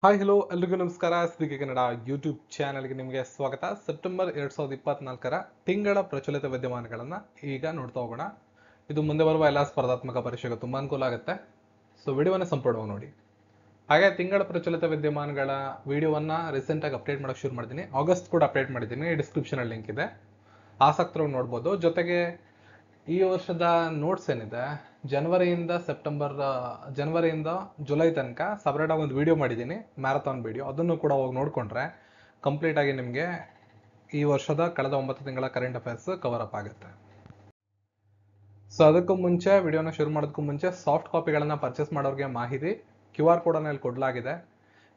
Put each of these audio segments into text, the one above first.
Hi hello ಎಲ್ರಿಗೂ ನಮಸ್ಕಾರ. Speak Kannada YouTube ಚಾನೆಲ್ಗೆ ನಿಮಗೆ ಸ್ವಾಗತ. ಸೆಪ್ಟೆಂಬರ್ 2024ರ ತಿಂಗಳ ಪ್ರಚಲಿತ ವಿದ್ಯಮಾನಗಳನ್ನು ಈಗ ನೋಡ್ತಾ ಹೋಗೋಣ. ಇದು ಮುಂದೆ ಬರುವ ಎಲ್ಲ ಸ್ಪರ್ಧಾತ್ಮಕ ಪರೀಕ್ಷೆಗೆ ತುಂಬ ಅನುಕೂಲ ಆಗುತ್ತೆ. ಸೊ ವಿಡಿಯೋವನ್ನು ಸಂಪೂರ್ಣವಾಗಿ ನೋಡಿ. ಹಾಗೆ ತಿಂಗಳ ಪ್ರಚಲಿತ ವಿದ್ಯಮಾನಗಳ ವಿಡಿಯೋವನ್ನು ರೀಸೆಂಟಾಗಿ ಅಪ್ಡೇಟ್ ಮಾಡೋಕ್ಕೆ ಶುರು ಮಾಡಿದ್ದೀನಿ. ಆಗಸ್ಟ್ ಕೂಡ ಅಪ್ಡೇಟ್ ಮಾಡಿದ್ದೀನಿ. ಡಿಸ್ಕ್ರಿಪ್ಷನಲ್ಲಿ ಲಿಂಕ್ ಇದೆ, ಆಸಕ್ತರು ನೋಡ್ಬೋದು. ಜೊತೆಗೆ ಈ ವರ್ಷದ ನೋಟ್ಸ್ ಏನಿದೆ, ಜನವರಿಯಿಂದ ಜುಲೈ ತನಕ ಸಪರೇಟ್ ಆಗಿ ಒಂದು ವಿಡಿಯೋ ಮಾಡಿದ್ದೀನಿ, ಮ್ಯಾರಥಾನ್ ವಿಡಿಯೋ. ಅದನ್ನು ಕೂಡ ಹೋಗಿ ನೋಡಿಕೊಂಡ್ರೆ ಕಂಪ್ಲೀಟ್ ಆಗಿ ನಿಮಗೆ ಈ ವರ್ಷದ ಕಳೆದ 9 ತಿಂಗಳ ಕರೆಂಟ್ ಅಫೇರ್ಸ್ ಕವರ್ ಅಪ್ ಆಗುತ್ತೆ. ಸೊ ಅದಕ್ಕೂ ಮುಂಚೆ, ವಿಡಿಯೋನ ಶುರು ಮಾಡೋದಕ್ಕೂ ಮುಂಚೆ, ಸಾಫ್ಟ್ ಕಾಪಿಗಳನ್ನು ಪರ್ಚೇಸ್ ಮಾಡೋರಿಗೆ ಮಾಹಿತಿ QR ಕೋಡನ್ನು ಇಲ್ಲಿ ಕೊಡಲಾಗಿದೆ.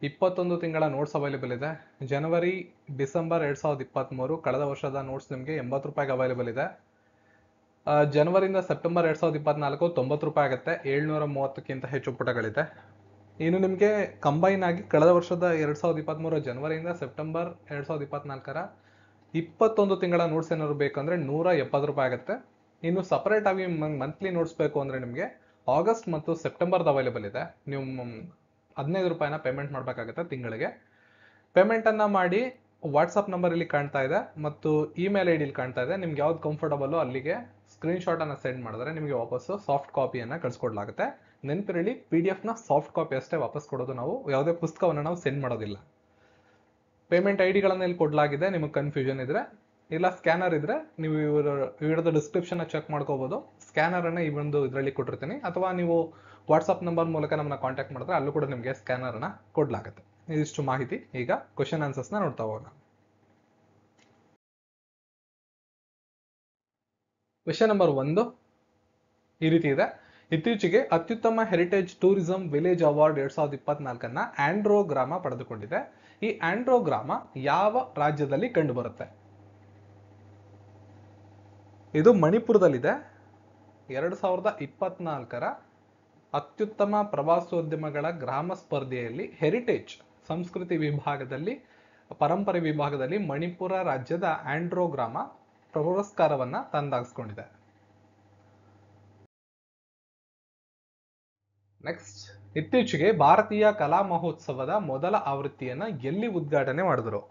21 ತಿಂಗಳ ನೋಟ್ಸ್ ಅವೈಲೇಬಲ್ ಇದೆ. ಜನವರಿ ಡಿಸೆಂಬರ್ 2023 ಕಳೆದ ವರ್ಷದ ನೋಟ್ಸ್ ನಿಮಗೆ 80 ರೂಪಾಯಿಗೆ ಅವೈಲೇಬಲ್ ಇದೆ. ಜನವರಿಯಿಂದ ಸೆಪ್ಟೆಂಬರ್ 2024 90 ರೂಪಾಯಿ ಆಗುತ್ತೆ. 730ಕ್ಕಿಂತ ಹೆಚ್ಚು ಪುಟಗಳಿದೆ. ಇನ್ನು ನಿಮಗೆ ಕಂಬೈನ್ ಆಗಿ ಕಳೆದ ವರ್ಷದ 2023 ಜನವರಿಯಿಂದ ಸೆಪ್ಟೆಂಬರ್ 2024ರ 21 ತಿಂಗಳ ನೋಟ್ಸ್ ಏನಾದ್ರು ಬೇಕಂದ್ರೆ 170 ರೂಪಾಯಿ ಆಗುತ್ತೆ. ಇನ್ನು ಸಪರೇಟ್ ಆಗಿ ಮಂತ್ಲಿ ನೋಟ್ಸ್ ಬೇಕು ಅಂದ್ರೆ ನಿಮಗೆ ಆಗಸ್ಟ್ ಮತ್ತು ಸೆಪ್ಟೆಂಬರ್ದು ಅವೈಲೇಬಲ್ ಇದೆ. ನೀವು 15 ರೂಪಾಯಿನ ಪೇಮೆಂಟ್ ಮಾಡಬೇಕಾಗುತ್ತೆ ತಿಂಗಳಿಗೆ. ಪೇಮೆಂಟನ್ನು ಮಾಡಿ ವಾಟ್ಸಪ್ ನಂಬರ್ ಇಲ್ಲಿ ಕಾಣ್ತಾ ಇದೆ ಮತ್ತು ಇಮೇಲ್ ಐ ಡಿಲಿ ಕಾಣ್ತಾ ಇದೆ. ನಿಮ್ಗೆ ಯಾವ್ದು ಕಂಫರ್ಟಬಲ್ ಅಲ್ಲಿಗೆ ಸ್ಕ್ರೀನ್ಶಾಟನ್ನು ಸೆಂಡ್ ಮಾಡಿದ್ರೆ ನಿಮಗೆ ವಾಪಸ್ಸು ಸಾಫ್ಟ್ ಕಾಪಿಯನ್ನು ಕಳಿಸ್ಕೊಡ್ಲಾಗುತ್ತೆ. ನೆನಪಿರಲಿ, PDF ನ ಸಾಫ್ಟ್ ಕಾಪಿ ಅಷ್ಟೇ ವಾಪಸ್ ಕೊಡೋದು ನಾವು, ಯಾವುದೇ ಪುಸ್ತಕವನ್ನು ನಾವು ಸೆಂಡ್ ಮಾಡೋದಿಲ್ಲ. ಪೇಮೆಂಟ್ ಐಡಿಗಳನ್ನು ಇಲ್ಲಿ ಕೊಡಲಾಗಿದೆ. ನಿಮಗೆ ಕನ್ಫ್ಯೂಷನ್ ಇದ್ರೆ ಇಲ್ಲ ಸ್ಕ್ಯಾನರ್ ಇದ್ರೆ ನೀವು ವಿಡಿಯೋದ ಡಿಸ್ಕ್ರಿಪ್ಷನ್ ಚೆಕ್ ಮಾಡ್ಕೋಬಹುದು. ಸ್ಕ್ಯಾನರ್ ಅನ್ನ ಈ ಒಂದು ಇದರಲ್ಲಿ ಕೊಟ್ಟಿರ್ತೀನಿ, ಅಥವಾ ನೀವು ವಾಟ್ಸ್ಆಪ್ ನಂಬರ್ ಮೂಲಕ ನಮ್ಮನ್ನ ಕಾಂಟ್ಯಾಕ್ಟ್ ಮಾಡಿದ್ರೆ ಅಲ್ಲೂ ಕೂಡ ನಿಮಗೆ ಸ್ಕ್ಯಾನರ್ ಅನ್ನ ಕೊಡ್ಲಾಗುತ್ತೆ. ಇದಿಷ್ಟು ಮಾಹಿತಿ. ಈಗ ಕ್ವಶನ್ ಆನ್ಸರ್ಸ್ ನ ನೋಡ್ತಾ ಹೋಗೋಣ. ಕ್ವಶನ್ ನಂಬರ್ 1 ಈ ರೀತಿ ಇದೆ. ಇತ್ತೀಚೆಗೆ ಅತ್ಯುತ್ತಮ ಹೆರಿಟೇಜ್ ಟೂರಿಸಂ ವಿಲೇಜ್ ಅವಾರ್ಡ್ 2024 ಆಂಡ್ರೋ ಗ್ರಾಮ ಪಡೆದುಕೊಂಡಿದೆ. ಈ ಆಂಡ್ರೋ ಗ್ರಾಮ ಯಾವ ರಾಜ್ಯದಲ್ಲಿ ಕಂಡುಬರುತ್ತೆ? ಇದು ಮಣಿಪುರದಲ್ಲಿದೆ. 2024ರ ಅತ್ಯುತ್ತಮ ಪ್ರವಾಸೋದ್ಯಮಗಳ ಗ್ರಾಮ ಸ್ಪರ್ಧೆಯಲ್ಲಿ ಹೆರಿಟೇಜ್ ಸಂಸ್ಕೃತಿ ವಿಭಾಗದಲ್ಲಿ, ಪರಂಪರೆ ವಿಭಾಗದಲ್ಲಿ ಮಣಿಪುರ ರಾಜ್ಯದ ಆಂಡ್ರೋ ಗ್ರಾಮ ಪುರಸ್ಕಾರವನ್ನ ತಂದಾಗಿಸ್ಕೊಂಡಿದೆ. ನೆಕ್ಸ್ಟ್, ಇತ್ತೀಚೆಗೆ ಭಾರತೀಯ ಕಲಾ ಮಹೋತ್ಸವದ ಮೊದಲ ಆವೃತ್ತಿಯನ್ನ ಎಲ್ಲಿ ಉದ್ಘಾಟನೆ ಮಾಡಿದ್ರು?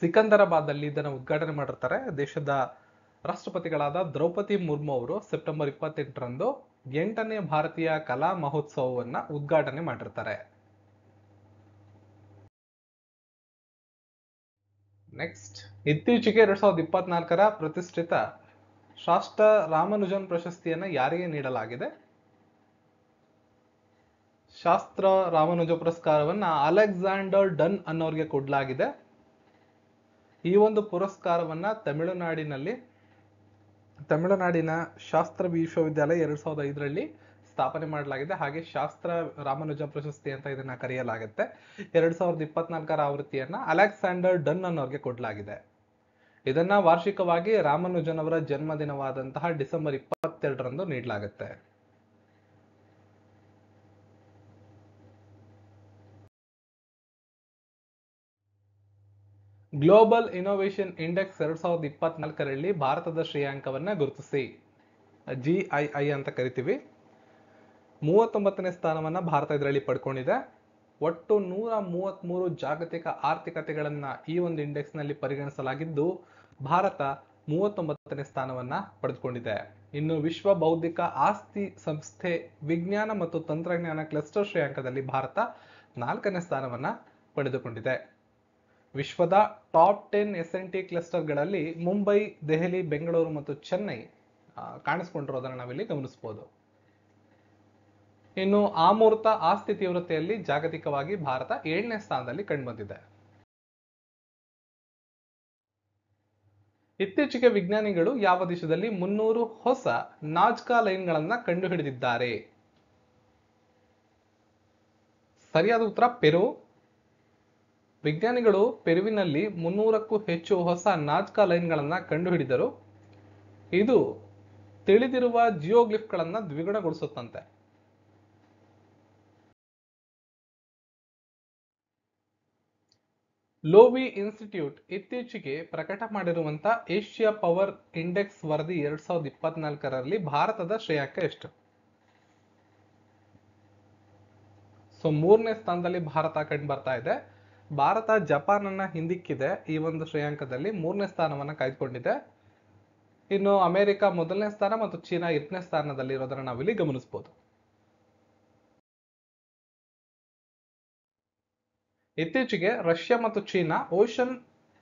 ಸಿಕಂದರಾಬಾದ್ ಅಲ್ಲಿ ಇದನ್ನು ಉದ್ಘಾಟನೆ ಮಾಡಿರ್ತಾರೆ. ದೇಶದ ರಾಷ್ಟ್ರಪತಿಗಳಾದ ದ್ರೌಪದಿ ಮುರ್ಮು ಅವರು ಸೆಪ್ಟೆಂಬರ್ 28ರಂದು 8ನೇ ಭಾರತೀಯ ಕಲಾ ಮಹೋತ್ಸವವನ್ನ ಉದ್ಘಾಟನೆ ಮಾಡಿರ್ತಾರೆ. ನೆಕ್ಸ್ಟ್, ಇತ್ತೀಚೆಗೆ 2024ರ ಪ್ರತಿಷ್ಠಿತ ಶಾಸ್ತ್ರ ರಾಮಾನುಜನ್ ಪ್ರಶಸ್ತಿಯನ್ನ ಯಾರಿಗೆ ನೀಡಲಾಗಿದೆ? ಶಾಸ್ತ್ರ ರಾಮಾನುಜ ಪುರಸ್ಕಾರವನ್ನ ಅಲೆಕ್ಸಾಂಡರ್ ಡನ್ ಅನ್ನೋರಿಗೆ ಕೊಡಲಾಗಿದೆ. ಈ ಒಂದು ಪುರಸ್ಕಾರವನ್ನ ತಮಿಳುನಾಡಿನ ಶಾಸ್ತ್ರ ವಿಶ್ವವಿದ್ಯಾಲಯ 2005ರಲ್ಲಿ ಸ್ಥಾಪನೆ ಮಾಡಲಾಗಿದೆ. ಹಾಗೆ ಶಾಸ್ತ್ರ ರಾಮಾನುಜ ಪ್ರಶಸ್ತಿ ಅಂತ ಇದನ್ನ ಕರೆಯಲಾಗುತ್ತೆ. 2024ರ ಆವೃತ್ತಿಯನ್ನ ಅಲೆಕ್ಸಾಂಡರ್ ಡನ್ ಅನ್ನೋರಿಗೆ ಕೊಡಲಾಗಿದೆ. ಇದನ್ನ ವಾರ್ಷಿಕವಾಗಿ ರಾಮಾನುಜನ್ ಅವರ ಜನ್ಮದಿನವಾದಂತಹ ಡಿಸೆಂಬರ್ 22ರಂದು ನೀಡಲಾಗುತ್ತೆ. ಗ್ಲೋಬಲ್ ಇನೋವೇಷನ್ ಇಂಡೆಕ್ಸ್ 2024ರಲ್ಲಿ ಭಾರತದ ಶ್ರೇಯಾಂಕವನ್ನ ಗುರುತಿಸಿ. GII ಅಂತ ಕರಿತೀವಿ. 39ನೇ ಸ್ಥಾನವನ್ನ ಭಾರತ ಇದರಲ್ಲಿ ಪಡ್ಕೊಂಡಿದೆ. ಒಟ್ಟು 133 ಜಾಗತಿಕ ಆರ್ಥಿಕತೆಗಳನ್ನ ಈ ಒಂದು ಇಂಡೆಕ್ಸ್ ನಲ್ಲಿ ಪರಿಗಣಿಸಲಾಗಿದ್ದು ಭಾರತ 39ನೇ ಸ್ಥಾನವನ್ನ ಪಡೆದುಕೊಂಡಿದೆ. ಇನ್ನು ವಿಶ್ವ ಬೌದ್ಧಿಕ ಆಸ್ತಿ ಸಂಸ್ಥೆ ವಿಜ್ಞಾನ ಮತ್ತು ತಂತ್ರಜ್ಞಾನ ಕ್ಲಸ್ಟರ್ ಶ್ರೇಯಾಂಕದಲ್ಲಿ ಭಾರತ 4ನೇ ಸ್ಥಾನವನ್ನ ಪಡೆದುಕೊಂಡಿದೆ. ವಿಶ್ವದ ಟಾಪ್ 10 S&T ಕ್ಲಸ್ಟರ್ಗಳಲ್ಲಿ ಮುಂಬೈ, ದೆಹಲಿ, ಬೆಂಗಳೂರು ಮತ್ತು ಚೆನ್ನೈ ಕಾಣಿಸ್ಕೊಂಡಿರೋದನ್ನ ನಾವಿಲ್ಲಿ ಗಮನಿಸಬಹುದು. ಇನ್ನು ಅಮೂರ್ತ ಆಸ್ತಿ ತೀವ್ರತೆಯಲ್ಲಿ ಜಾಗತಿಕವಾಗಿ ಭಾರತ 7ನೇ ಸ್ಥಾನದಲ್ಲಿ ಕಂಡುಬಂದಿದೆ. ಇತ್ತೀಚೆಗೆ ವಿಜ್ಞಾನಿಗಳು ಯಾವ ದೇಶದಲ್ಲಿ 300 ಹೊಸ ನಾಜ್ಕಾ ಲೈನ್ಗಳನ್ನ ಕಂಡುಹಿಡಿದಿದ್ದಾರೆ? ಸರಿಯಾದ ಉತ್ತರ ಪೆರು. ವಿಜ್ಞಾನಿಗಳು ಪೆರುವಿನಲ್ಲಿ 300ಕ್ಕೂ ಹೆಚ್ಚು ಹೊಸ ನಾಜ್ಕಾ ಲೈನ್ಗಳನ್ನ ಕಂಡುಹಿಡಿದರು. ಇದು ತಿಳಿದಿರುವ ಜಿಯೋಗ್ಲಿಫ್ಗಳನ್ನ ದ್ವಿಗುಣಗೊಳಿಸುತ್ತಂತೆ. ಲೋವಿ ಇನ್ಸ್ಟಿಟ್ಯೂಟ್ ಇತ್ತೀಚೆಗೆ ಪ್ರಕಟ ಮಾಡಿರುವಂತಹ ಏಷ್ಯಾ ಪವರ್ ಇಂಡೆಕ್ಸ್ ವರದಿ 2024ರಲ್ಲಿ ಭಾರತದ ಶ್ರೇಯಾಂಕ ಎಷ್ಟು? ಸೊ 3ನೇ ಸ್ಥಾನದಲ್ಲಿ ಭಾರತ ಕಂಡು ಬರ್ತಾ ಇದೆ. ಭಾರತ ಜಪಾನ್ ಅನ್ನ ಹಿಂದಿಕ್ಕಿದೆ ಈ ಒಂದು ಶ್ರೇಯಾಂಕದಲ್ಲಿ, 3ನೇ ಸ್ಥಾನವನ್ನ ಕಾಯ್ದುಕೊಂಡಿದೆ. ಇನ್ನು ಅಮೆರಿಕ 1ನೇ ಸ್ಥಾನ ಮತ್ತು ಚೀನಾ 2ನೇ ಸ್ಥಾನದಲ್ಲಿ ಇರೋದನ್ನ ನಾವಿಲ್ಲಿ ಗಮನಿಸಬಹುದು. ಇತ್ತೀಚೆಗೆ ರಷ್ಯಾ ಮತ್ತು ಚೀನಾ ಓಷನ್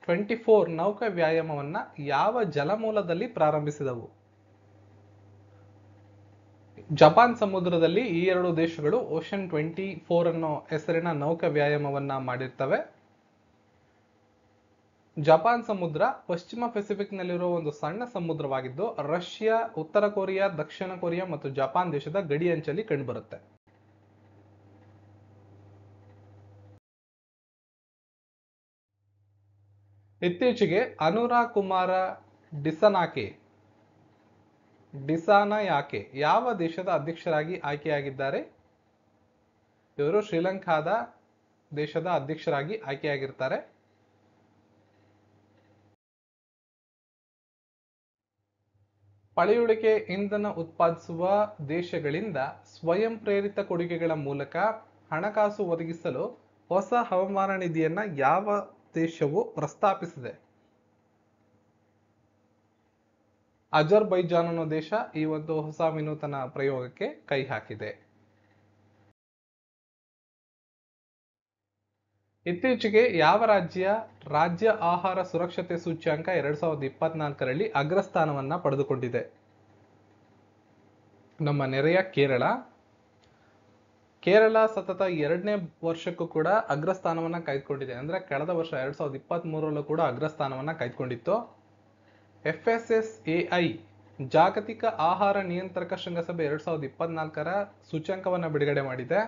24 ನೌಕಾ ವ್ಯಾಯಾಮವನ್ನ ಯಾವ ಜಲಮೂಲದಲ್ಲಿ ಪ್ರಾರಂಭಿಸಿದವು? ಜಪಾನ್ ಸಮುದ್ರದಲ್ಲಿ ಈ ಎರಡು ದೇಶಗಳು ಓಷನ್ 24 ಅನ್ನೋ ಹೆಸರಿನ ನೌಕಾ ವ್ಯಾಯಾಮವನ್ನ ಮಾಡಿರ್ತವೆ. ಜಪಾನ್ ಸಮುದ್ರ ಪಶ್ಚಿಮ ಪೆಸಿಫಿಕ್ ನಲ್ಲಿರುವ ಒಂದು ಸಣ್ಣ ಸಮುದ್ರವಾಗಿದ್ದು, ರಷ್ಯಾ, ಉತ್ತರ ಕೊರಿಯಾ, ದಕ್ಷಿಣ ಕೊರಿಯಾ ಮತ್ತು ಜಪಾನ್ ದೇಶದ ಗಡಿ ಅಂಚಲ್ಲಿ ಕಂಡುಬರುತ್ತೆ. ಇತ್ತೀಚೆಗೆ ಅನುರಾ ಕುಮಾರ ಡಿಸಾನಾಯಾಕೆ ಯಾವ ದೇಶದ ಅಧ್ಯಕ್ಷರಾಗಿ ಆಯ್ಕೆಯಾಗಿದ್ದಾರೆ? ಇವರು ಶ್ರೀಲಂಕಾದ ದೇಶದ ಅಧ್ಯಕ್ಷರಾಗಿ ಆಯ್ಕೆಯಾಗಿರ್ತಾರೆ. ಪಳೆಯುಳಿಕೆ ಇಂಧನ ಉತ್ಪಾದಿಸುವ ದೇಶಗಳಿಂದ ಸ್ವಯಂ ಪ್ರೇರಿತ ಕೊಡುಗೆಗಳ ಮೂಲಕ ಹಣಕಾಸು ಒದಗಿಸಲು ಹೊಸ ಹವಾಮಾನ ನಿಧಿಯನ್ನ ಯಾವ ದೇಶವು ಪ್ರಸ್ತಾಪಿಸಿದೆ? ಅಜರ್ಬೈಜಾನ್ ಅನ್ನೋ ದೇಶ ಈ ಒಂದು ಹೊಸ ವಿನೂತನ ಪ್ರಯೋಗಕ್ಕೆ ಕೈ ಹಾಕಿದೆ. ಇತ್ತೀಚೆಗೆ ಯಾವ ರಾಜ್ಯ ಆಹಾರ ಸುರಕ್ಷತೆ ಸೂಚ್ಯಂಕ 2024ರಲ್ಲಿ ಅಗ್ರಸ್ಥಾನವನ್ನ ಪಡೆದುಕೊಂಡಿದೆ? ನಮ್ಮ ನೆರೆಯ ಕೇರಳ ಸತತ 2ನೇ ವರ್ಷಕ್ಕೂ ಕೂಡ ಅಗ್ರಸ್ಥಾನವನ್ನ ಕಾಯ್ದುಕೊಂಡಿದೆ. ಅಂದ್ರೆ ಕಳೆದ ವರ್ಷ 2023ರಲ್ಲೂ ಕೂಡ ಅಗ್ರಸ್ಥಾನವನ್ನ ಕಾಯ್ದುಕೊಂಡಿತ್ತು. FSSAI ಜಾಗತಿಕ ಆಹಾರ ನಿಯಂತ್ರಕ ಶೃಂಗಸಭೆ 2024ರ ಸೂಚ್ಯಂಕವನ್ನ ಬಿಡುಗಡೆ ಮಾಡಿದೆ.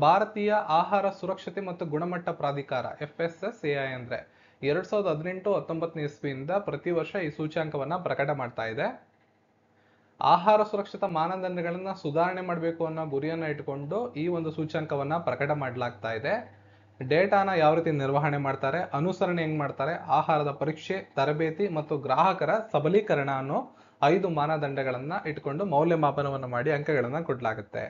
ಭಾರತೀಯ ಆಹಾರ ಸುರಕ್ಷತೆ ಮತ್ತು ಗುಣಮಟ್ಟ ಪ್ರಾಧಿಕಾರ FSSAI ಅಂದ್ರೆ 2018-19 ಇಸ್ವಿಯಿಂದ ಪ್ರತಿ ವರ್ಷ ಈ ಸೂಚ್ಯಂಕವನ್ನ ಪ್ರಕಟ ಮಾಡ್ತಾ ಇದೆ. ಆಹಾರ ಸುರಕ್ಷತಾ ಮಾನದಂಡಗಳನ್ನ ಸುಧಾರಣೆ ಮಾಡಬೇಕು ಅನ್ನೋ ಗುರಿಯನ್ನ ಇಟ್ಟುಕೊಂಡು ಈ ಒಂದು ಸೂಚ್ಯಂಕವನ್ನ ಪ್ರಕಟ ಮಾಡಲಾಗ್ತಾ ಇದೆ. ಡೇಟಾನ ಯಾವ ರೀತಿ ನಿರ್ವಹಣೆ ಮಾಡ್ತಾರೆ, ಅನುಸರಣೆ ಹೆಂಗ್ ಮಾಡ್ತಾರೆ, ಆಹಾರದ ಪರೀಕ್ಷೆ, ತರಬೇತಿ ಮತ್ತು ಗ್ರಾಹಕರ ಸಬಲೀಕರಣ ಅನ್ನೋ 5 ಮಾನದಂಡಗಳನ್ನ ಇಟ್ಕೊಂಡು ಮೌಲ್ಯಮಾಪನವನ್ನ ಮಾಡಿ ಅಂಕಗಳನ್ನ ಕೊಡಲಾಗುತ್ತೆ.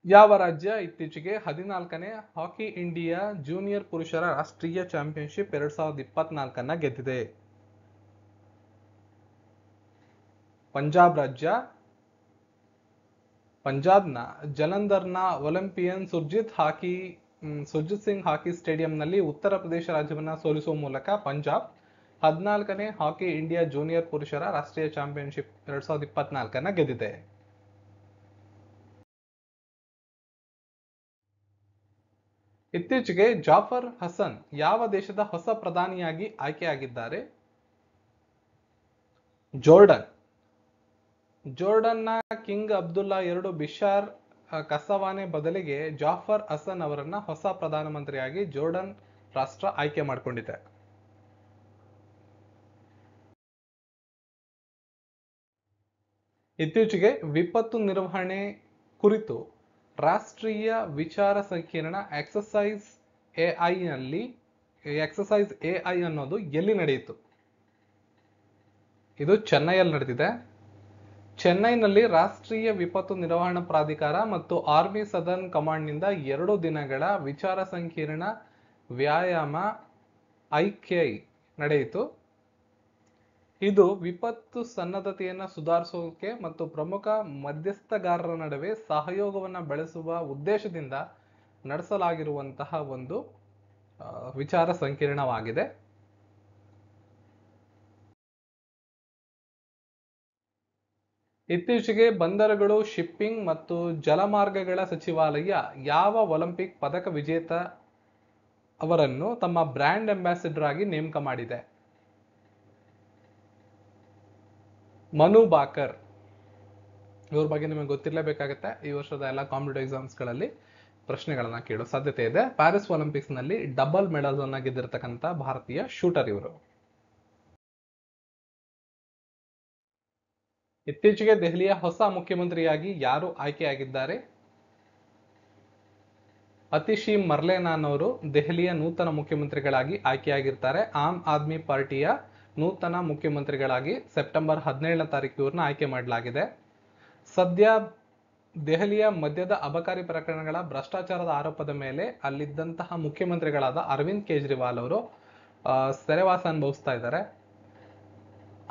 ಯಾವ ರಾಜ್ಯ ಇತ್ತೀಚೆಗೆ 14ನೇ ಹಾಕಿ ಇಂಡಿಯಾ ಜೂನಿಯರ್ ಪುರುಷರ ರಾಷ್ಟ್ರೀಯ ಚಾಂಪಿಯನ್ಶಿಪ್ 2024 ಗೆದ್ದಿದೆ? ಪಂಜಾಬ್ ರಾಜ್ಯ. ಪಂಜಾಬ್ನ ಜಲಂಧರ್ನ ಒಲಿಂಪಿಯನ್ ಸುರ್ಜಿತ್ ಸಿಂಗ್ ಹಾಕಿ ಸ್ಟೇಡಿಯಂನಲ್ಲಿ ಉತ್ತರ ಪ್ರದೇಶ ರಾಜ್ಯವನ್ನ ಸೋಲಿಸುವ ಮೂಲಕ ಪಂಜಾಬ್ 14ನೇ ಹಾಕಿ ಇಂಡಿಯಾ ಜೂನಿಯರ್ ಪುರುಷರ ರಾಷ್ಟ್ರೀಯ ಚಾಂಪಿಯನ್ಶಿಪ್ 2024 ಗೆದ್ದಿದೆ. ಇತ್ತೀಚೆಗೆ ಜಾಫರ್ ಹಸನ್ ಯಾವ ದೇಶದ ಹೊಸ ಪ್ರಧಾನಿಯಾಗಿ ಆಯ್ಕೆಯಾಗಿದ್ದಾರೆ? ಜೋರ್ಡನ್ನ ಕಿಂಗ್ ಅಬ್ದುಲ್ಲಾ II ಬಿಶಾರ್ ಕಸವಾನೆ ಬದಲಿಗೆ ಜಾಫರ್ ಹಸನ್ ಅವರನ್ನ ಹೊಸ ಪ್ರಧಾನಮಂತ್ರಿಯಾಗಿ ಜೋರ್ಡನ್ ರಾಷ್ಟ್ರ ಆಯ್ಕೆ ಮಾಡಿಕೊಂಡಿದೆ. ಇತ್ತೀಚೆಗೆ ವಿಪತ್ತು ನಿರ್ವಹಣೆ ಕುರಿತು ರಾಷ್ಟ್ರೀಯ ವಿಚಾರ ಸಂಕಿರಣ ಎಕ್ಸರ್ಸೈಸ್ AI ಅನ್ನೋದು ಎಲ್ಲಿ ನಡೆಯಿತು? ಇದು ಚೆನ್ನೈಯಲ್ಲಿ ನಡೆದಿದೆ. ಚೆನ್ನೈನಲ್ಲಿ ರಾಷ್ಟ್ರೀಯ ವಿಪತ್ತು ನಿರ್ವಹಣಾ ಪ್ರಾಧಿಕಾರ ಮತ್ತು ಆರ್ಮಿ ಸದರ್ನ್ ಕಮಾಂಡ್ನಿಂದ 2 ದಿನಗಳ ವಿಚಾರ ಸಂಕಿರಣ ವ್ಯಾಯಾಮ IKI ನಡೆಯಿತು. ಇದು ವಿಪತ್ತು ಸನ್ನದ್ಧತೆಯನ್ನು ಸುಧಾರಿಸೋಕೆ ಮತ್ತು ಪ್ರಮುಖ ಮಧ್ಯಸ್ಥಗಾರರ ನಡುವೆ ಸಹಯೋಗವನ್ನು ಬೆಳೆಸುವ ಉದ್ದೇಶದಿಂದ ನಡೆಸಲಾಗಿರುವಂತಹ ಒಂದು ವಿಚಾರ ಸಂಕಿರಣವಾಗಿದೆ. ಇತ್ತೀಚೆಗೆ ಬಂದರುಗಳು, ಶಿಪ್ಪಿಂಗ್ ಮತ್ತು ಜಲಮಾರ್ಗಗಳ ಸಚಿವಾಲಯ ಯಾವ ಒಲಿಂಪಿಕ್ ಪದಕ ವಿಜೇತ ಅವರನ್ನು ತಮ್ಮ ಬ್ರ್ಯಾಂಡ್ ಅಂಬಾಸಿಡರ್ ಆಗಿ ನೇಮಕ ಮಾಡಿದೆ? ಮನು ಬಾಕರ್. ಇವ್ರ ಬಗ್ಗೆ ನಿಮಗೆ ಗೊತ್ತಿರಲೇಬೇಕಾಗುತ್ತೆ. ಈ ವರ್ಷದ ಎಲ್ಲ ಕಾಂಪಿಟೇಟಿವ್ ಎಕ್ಸಾಮ್ಸ್ಗಳಲ್ಲಿ ಪ್ರಶ್ನೆಗಳನ್ನ ಕೇಳೋ ಸಾಧ್ಯತೆ ಇದೆ. ಪ್ಯಾರಿಸ್ ಒಲಿಂಪಿಕ್ಸ್ ನಲ್ಲಿ ಡಬಲ್ ಮೆಡಲ್ಸ್ ಅನ್ನ ಗೆದ್ದಿರತಕ್ಕಂಥ ಭಾರತೀಯ ಶೂಟರ್ ಇವರು. ಇತ್ತೀಚೆಗೆ ದೆಹಲಿಯ ಹೊಸ ಮುಖ್ಯಮಂತ್ರಿಯಾಗಿ ಯಾರು ಆಯ್ಕೆಯಾಗಿದ್ದಾರೆ? ಅತಿಶಿ ಮರ್ಲೇನಾನ್ ಅವರು ದೆಹಲಿಯ ನೂತನ ಮುಖ್ಯಮಂತ್ರಿಗಳಾಗಿ ಆಯ್ಕೆಯಾಗಿರ್ತಾರೆ. ಆಮ್ ಆದ್ಮಿ ಪಾರ್ಟಿಯ ನೂತನ ಮುಖ್ಯಮಂತ್ರಿಗಳಾಗಿ ಸೆಪ್ಟೆಂಬರ್ 17ನೇ ತಾರೀಕು ಇವ್ರನ್ನ ಆಯ್ಕೆ ಮಾಡಲಾಗಿದೆ. ಸದ್ಯ ದೆಹಲಿಯ ಮದ್ಯದ ಅಬಕಾರಿ ಪ್ರಕರಣಗಳ ಭ್ರಷ್ಟಾಚಾರದ ಆರೋಪದ ಮೇಲೆ ಅಲ್ಲಿದ್ದಂತಹ ಮುಖ್ಯಮಂತ್ರಿಗಳಾದ ಅರವಿಂದ್ ಕೇಜ್ರಿವಾಲ್ ಅವರು ಸೆರೆವಾಸ ಅನುಭವಿಸ್ತಾ ಇದ್ದಾರೆ.